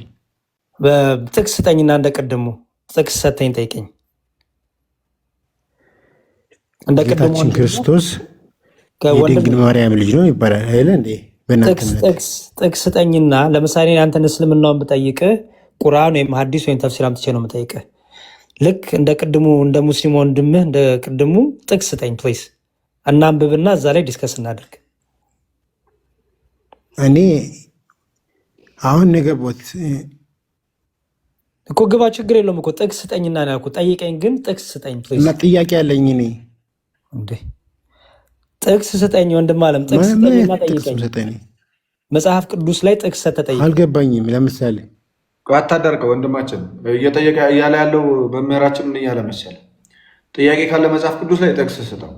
Speaker 4: ጥቅስ ስጠኝና እንደቀደሙ ጥቅስ ሰተኝ ጠይቀኝ።
Speaker 5: ጌታችን ክርስቶስ
Speaker 6: የድንግል ማርያም ልጅ ነው ይባላል አይደል እንዴ? በእናንተ እምነት
Speaker 4: ጥቅስ ስጠኝና ለምሳሌ አንተን እስልምናውን ብጠይቅህ ቁርአን ወይም ሐዲስ ወይም ተፍሲር አምጥቼ ነው የምጠይቅህ። ልክ እንደ ቅድሙ እንደ ሙስሊም ወንድምህ እንደ ቅድሙ ጥቅስ ስጠኝ ፕሊስ፣ እናንብብና እዛ ላይ ዲስከስ እናድርግ።
Speaker 6: እኔ አሁን ነገቦት
Speaker 4: እኮ ግባ፣ ችግር የለውም እኮ ጥቅስ ስጠኝና ነው ያልኩህ። ጠይቀኝ ግን ጥቅስ ስጠኝ ፕሊስ።
Speaker 6: እና ጥያቄ ያለኝ እኔ
Speaker 4: እንዴ ጥቅስ ስጠኝ ወንድም አለም፣ ጥቅስ ስጠኝና ጠይቀኝ። መጽሐፍ ቅዱስ ላይ ጥቅስ ተጠይቅ።
Speaker 6: አልገባኝም። ለምሳሌ
Speaker 1: አታደርቀው ወንድማችን እየጠየቀ እያለ ያለው መምህራችን ምን እያለ መሰለህ? ጥያቄ ካለ መጽሐፍ ቅዱስ ላይ ጥቅስ ስጠው፣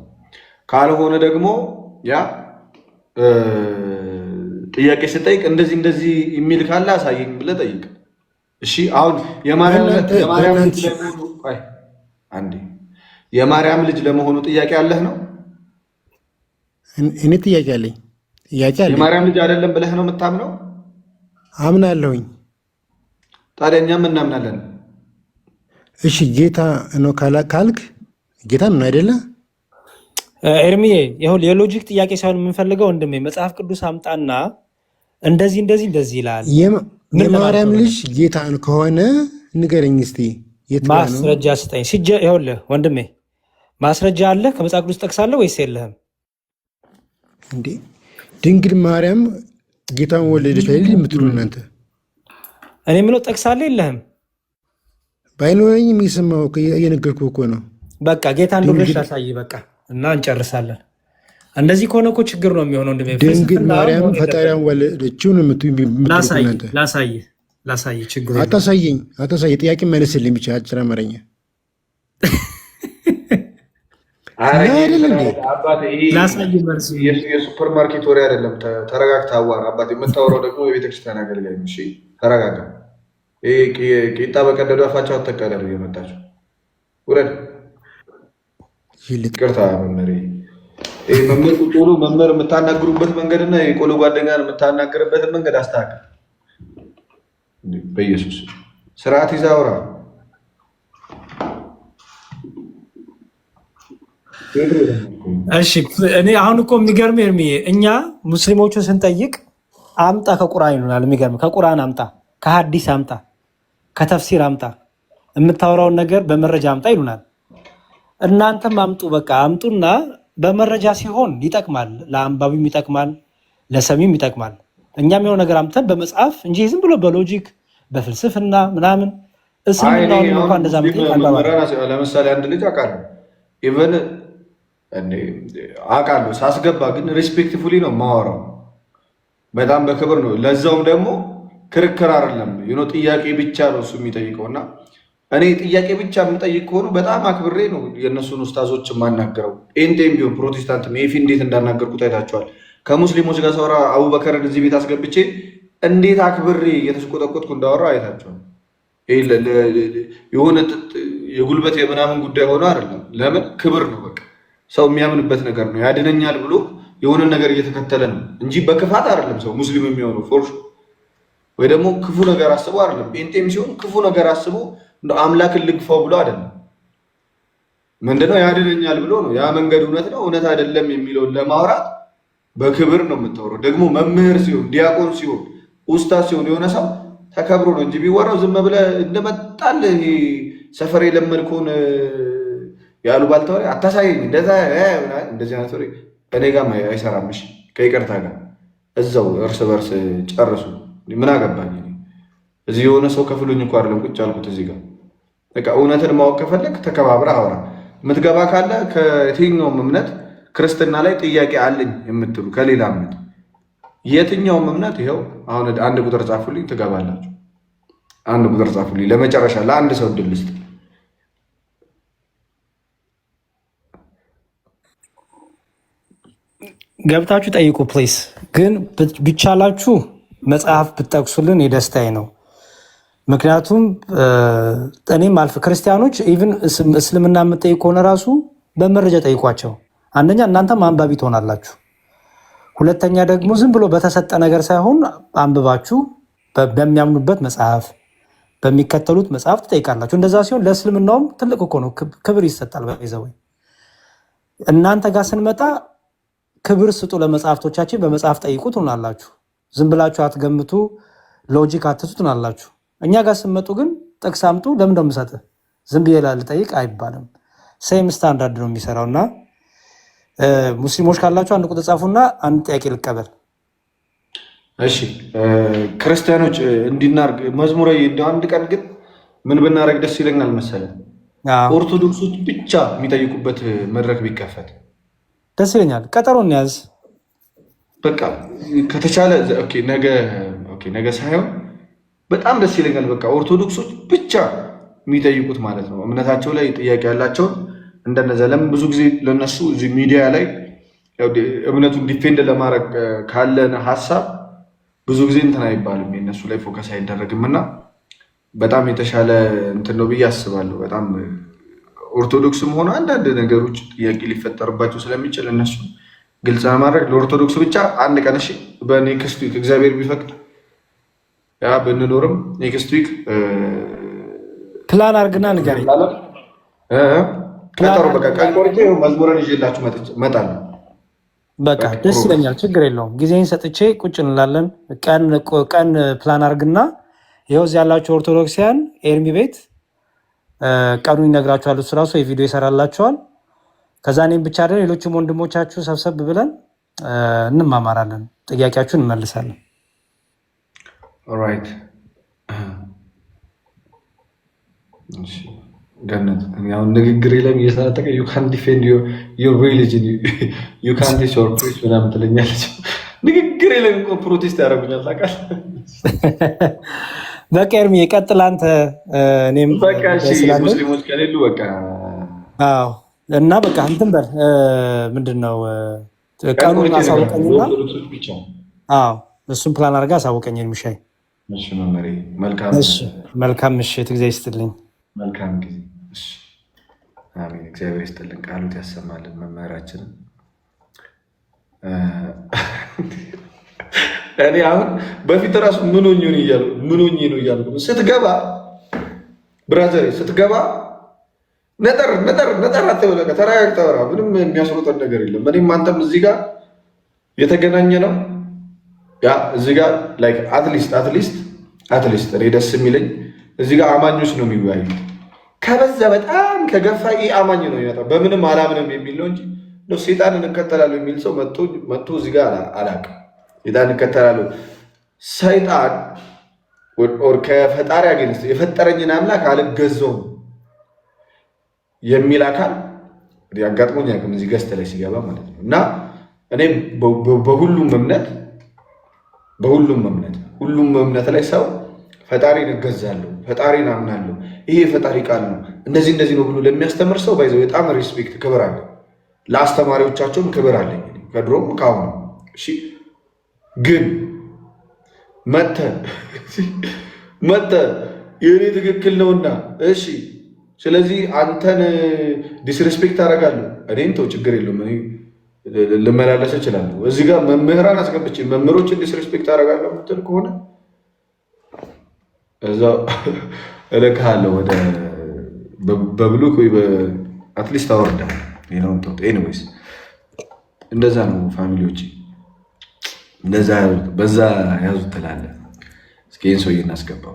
Speaker 1: ካልሆነ ደግሞ ያ ጥያቄ ስጠይቅ እንደዚህ እንደዚህ የሚል ካለ አሳየኝ ብለህ ጠይቅ። እሺ አሁን የማርያም ልጅ ለመሆኑ ጥያቄ አለህ ነው?
Speaker 6: እኔ ጥያቄ አለኝ።
Speaker 1: የማርያም ልጅ አይደለም ብለህ ነው የምታምነው?
Speaker 6: አምናለሁኝ።
Speaker 1: ታዲያ እኛም እናምናለን።
Speaker 6: እሺ ጌታ ነው ካልክ ጌታ ነው አይደለ?
Speaker 4: ኤርሚዬ ይሁን የሎጂክ ጥያቄ ሳይሆን የምንፈልገው ወንድሜ መጽሐፍ ቅዱስ አምጣና እንደዚህ እንደዚህ እንደዚህ ይላል።
Speaker 6: የማርያም ልጅ ጌታ ከሆነ ንገረኝ እስቲ።
Speaker 4: ማስረጃ ስጠኝ። ይኸውልህ ወንድሜ ማስረጃ አለ ከመጽሐፍ ቅዱስ ጠቅሳለህ ወይስ የለህም?
Speaker 6: እንዴ ድንግል ማርያም ጌታን ወለደች አይደል የምትሉ እናንተ?
Speaker 4: እኔ የምለው ጠቅሳለህ የለህም?
Speaker 6: ባይኖረኝ የሚሰማው እየነገርኩህ እኮ ነው።
Speaker 4: በቃ ጌታ እንደሆነች አሳይ በቃ እና እንጨርሳለን። እንደዚህ ከሆነ እኮ ችግር ነው የሚሆነው።
Speaker 6: ድንግል ማርያም ፈጣሪያን ወለደችው ነው የምትሉ እናንተ?
Speaker 4: ላሳይ ችግር
Speaker 6: አታሳየኝ። ጥያቄ መልስልኝ ብቻ አጭር አማርኛ
Speaker 1: የሱፐር ማርኬት ወሬ አይደለም። ተረጋግተህ አዋራ አባቴ። የምታወራው ደግሞ የቤተክርስቲያን አገልጋይ ነው። እሺ ተረጋጋ። ቂጣ በቀደዱ አፋቸው አተቀደሉ እየመጣቸው ውረድ። ይቅርታ መምህር፣ መምህር ቁጭ ብሎ መምህር የምታናግሩበት መንገድና የቆሎ ጓደኛን የምታናግርበትን መንገድ አስተካክል። በኢየሱስ ስርዓት ይዘህ አውራ።
Speaker 4: እሺ እኔ አሁን እኮ የሚገርም ኤርሚዬ፣ እኛ ሙስሊሞቹን ስንጠይቅ አምጣ ከቁርአን ይሉናል። የሚገርም ከቁርአን አምጣ፣ ከሀዲስ አምጣ፣ ከተፍሲር አምጣ፣ የምታወራውን ነገር በመረጃ አምጣ ይሉናል። እናንተም አምጡ፣ በቃ አምጡና በመረጃ ሲሆን ይጠቅማል፣ ለአንባቢም ይጠቅማል፣ ለሰሚም ይጠቅማል። እኛም የሆነ ነገር አምጥተን በመጽሐፍ እንጂ ዝም ብሎ በሎጂክ በፍልስፍና ምናምን እስልምናውን እንኳን እንደዛ
Speaker 1: ለምሳሌ አንድ ልጅ አውቃለሁ ኢቨን አውቃለሁ ሳስገባ ግን ሪስፔክትፉሊ ነው የማወራው፣ በጣም በክብር ነው። ለዛውም ደግሞ ክርክር አይደለም ጥያቄ ብቻ ነው እሱ የሚጠይቀው እና እኔ ጥያቄ ብቻ የምጠይቅ ከሆኑ በጣም አክብሬ ነው የእነሱን ኡስታዞች የማናገረው። ኤንቴም ቢሆን ፕሮቴስታንትም ኤፊ እንዴት እንዳናገርኩት አይታችኋል። ከሙስሊሞች ጋር ሰውራ አቡበከርን እዚህ ቤት አስገብቼ እንዴት አክብሬ እየተሽቆጠቆጥኩ እንዳወራ አይታችኋል። የሆነ የጉልበት የምናምን ጉዳይ ሆኖ አይደለም። ለምን ክብር ነው፣ በቃ ሰው የሚያምንበት ነገር ነው። ያድነኛል ብሎ የሆነ ነገር እየተከተለ ነው እንጂ በክፋት አይደለም ሰው ሙስሊም የሚሆነው ፎርሹ፣ ወይ ደግሞ ክፉ ነገር አስቦ አይደለም። ጴንጤም ሲሆን ክፉ ነገር አስቦ አምላክን ልግፋው ብሎ አይደለም። ምንድነው ያድነኛል ብሎ ነው። ያ መንገድ እውነት ነው እውነት አይደለም የሚለውን ለማውራት በክብር ነው የምታወራው። ደግሞ መምህር ሲሆን ዲያቆን ሲሆን ኡስታዝ ሲሆን የሆነ ሰው ተከብሮ ነው እንጂ ቢወራው ዝም ብለህ እንደመጣል ሰፈር የለመድከውን ያሉ ባልተወሪ አታሳየኝ። እንደዚህ አይነት ወሬ እኔ ጋር አይሰራም። እሺ ከይቅርታ ጋር እዛው እርስ በርስ ጨርሱ። ምን አገባኝ እዚህ የሆነ ሰው ከፍሎኝ እኮ አይደለም ቁጭ አልኩት እዚህ ጋር። በቃ እውነትን ማወቅ ከፈለግ ተከባብረህ አውራ። የምትገባ ካለ ከየትኛውም እምነት ክርስትና ላይ ጥያቄ አለኝ የምትሉ ከሌላ እምነት የትኛውም እምነት ይኸው አሁን አንድ ቁጥር ጻፉልኝ ትገባላችሁ። አንድ ቁጥር ጻፉልኝ ለመጨረሻ ለአንድ ሰው እድል ልስጥ።
Speaker 4: ገብታችሁ ጠይቁ ፕሊስ። ግን ቢቻላችሁ መጽሐፍ ብትጠቅሱልን የደስታዬ ነው። ምክንያቱም እኔም አልፍ ክርስቲያኖች ኢቭን እስልምና የምጠይቅ ከሆነ ራሱ በመረጃ ጠይቋቸው። አንደኛ እናንተም አንባቢ ትሆናላችሁ፣ ሁለተኛ ደግሞ ዝም ብሎ በተሰጠ ነገር ሳይሆን አንብባችሁ በሚያምኑበት መጽሐፍ በሚከተሉት መጽሐፍ ትጠይቃላችሁ። እንደዛ ሲሆን ለእስልምናውም ትልቅ እኮ ነው፣ ክብር ይሰጣል። በይዘው እናንተ ጋር ስንመጣ ክብር ስጡ ለመጽሐፍቶቻችን፣ በመጽሐፍ ጠይቁ ትሆናላችሁ። ዝም ብላችሁ አትገምቱ፣ ሎጂክ አትሱ ትሆናላችሁ። እኛ ጋር ስትመጡ ግን ጥቅስ አምጡ፣ ለምን ነው የምሰጥህ? ዝም ብዬ ልጠይቅ አይባልም። ሴም ስታንዳርድ ነው የሚሰራው። እና ሙስሊሞች ካላችሁ አንድ ቁጥር ጻፉና አንድ ጥያቄ ልቀበል።
Speaker 1: እሺ ክርስቲያኖች እንዲናርግ መዝሙረ አንድ ቀን ግን ምን ብናደርግ ደስ ይለኛል መሰለህ? ኦርቶዶክሶች ብቻ የሚጠይቁበት መድረክ ቢከፈት
Speaker 4: ደስ ይለኛል። ቀጠሮ እንያዝ
Speaker 1: በቃ ከተቻለ። ነገ ሳይሆን በጣም ደስ ይለኛል። በቃ ኦርቶዶክሶች ብቻ የሚጠይቁት ማለት ነው። እምነታቸው ላይ ጥያቄ ያላቸውን እንደነዛ። ለምን ብዙ ጊዜ ለነሱ እዚህ ሚዲያ ላይ እምነቱን ዲፌንድ ለማድረግ ካለን ሀሳብ ብዙ ጊዜ እንትን አይባልም፣ የእነሱ ላይ ፎከስ አይደረግም እና በጣም የተሻለ እንትን ነው ብዬ አስባለሁ። በጣም ኦርቶዶክስም ሆነ አንዳንድ ነገሮች ጥያቄ ሊፈጠርባቸው ስለሚችል እነሱ ግልጽ ለማድረግ ለኦርቶዶክስ ብቻ አንድ ቀን እሺ፣ በኔክስት ዊክ እግዚአብሔር ቢፈቅድ ያ ብንኖርም ኔክስት ዊክ
Speaker 4: ፕላን አድርግና ንገረኝ።
Speaker 1: ቀጠሮ በቃ ቀን ቆርጬ መዝሙረን ይዤላችሁ እመጣለሁ።
Speaker 4: በቃ ደስ ይለኛል። ችግር የለውም። ጊዜን ሰጥቼ ቁጭ እንላለን። ቀን ፕላን አድርግና ይኸው እዚህ ያላችሁ ኦርቶዶክሲያን ኤርሚ ቤት ቀኑ ይነግራችኋል። እሱ ራሱ የቪዲዮ ይሰራላችኋል። ከዛ እኔም ብቻ አይደል ሌሎችም ወንድሞቻችሁ ሰብሰብ ብለን እንማማራለን፣ ጥያቄያችሁን እንመልሳለን።
Speaker 1: ኦልራይት ገነት ያው ንግግር የለም እየተናጠቀ ዩ ካን ዲፌንድ ዮር ሪሊጅን ዩ ካን ዲስ ዮር ፕሪች ምናምን ትለኛለች። ንግግር የለም እኮ ፕሮቴስት ያደርጉኛል ታውቃለህ።
Speaker 4: በቃ ኤርሚ ቀጥል አንተ። እኔም
Speaker 1: በቃ እሺ ሙስሊሞች ከሌሉ በቃ
Speaker 4: አዎ። እና በቃ እንትን በል ምንድን ነው ቀኑን አሳውቀኝና አዎ እሱን ፕላን አድርጋ አሳውቀኝ ኤርሚሻይ።
Speaker 1: እሺ መመሪ መልካም
Speaker 4: መልካም ምሽት፣ ጊዜ ይስጥልኝ።
Speaker 1: መልካም ጊዜ። እሺ አሜን። እግዚአብሔር ይስጥልን፣ ቃሉት ያሰማልን መምህራችንን። እኔ አሁን በፊት ራሱ ምን ሆኜ ነው እያልኩ ስትገባ ብራዘር ስትገባ ነጠር አትበል፣ በቃ ተረጋግተህ አውራ። ምንም የሚያስሮጠን ነገር የለም። እኔም አንተም እዚህ ጋር የተገናኘ ነው። ያ እዚህ ጋር ላይክ አትሊስት እኔ ደስ የሚለኝ እዚህ ጋር አማኞች ነው የሚወያዩት። ከበዛ በጣም ከገፋ አማኝ ነው የሚመጣው። በምንም አላምንም የሚል ነው እንጂ ሴጣን እንከተላለሁ የሚል ሰው መጥቶ እዚህ ጋር አላውቅም። ሴጣን እንከተላለሁ ሰይጣን ከፈጣሪ አገኝ የፈጠረኝን አምላክ አልገዛውም የሚል አካል አጋጥሞኝ አያውቅም እዚህ ገዝተ ላይ ሲገባ ማለት ነው። እና እኔ ሁሉም እምነት ላይ ሰው ፈጣሪን እገዛለሁ፣ ፈጣሪን አምናለሁ፣ ይሄ የፈጣሪ ቃል ነው፣ እንደዚህ ነው ብሎ ለሚያስተምር ሰው ባይዘው በጣም ሪስፔክት ክብር አለ። ለአስተማሪዎቻቸውም ክብር አለኝ ከድሮም ከአሁኑ። እሺ ግን መተህ የእኔ ትክክል ነውና እሺ ስለዚህ አንተን ዲስሬስፔክት አደርጋለሁ። እኔን ተው ችግር የለውም፣ እኔ ልመላለስ እችላለሁ። እዚህ ጋር መምህራን አስገብቼ መምህሮችን ዲስሬስፔክት አደርጋለሁ የምትል ከሆነ እዛው እልክሃለሁ ወደ በብሉክ ወይ አትሊስት አወርዳለሁ። ኤኒዌይስ እንደዛ ነው ፋሚሊዎች፣ እንደዛ በዛ ያዙት ትላለህ። እስኪ ይህን ሰውዬ እናስገባው።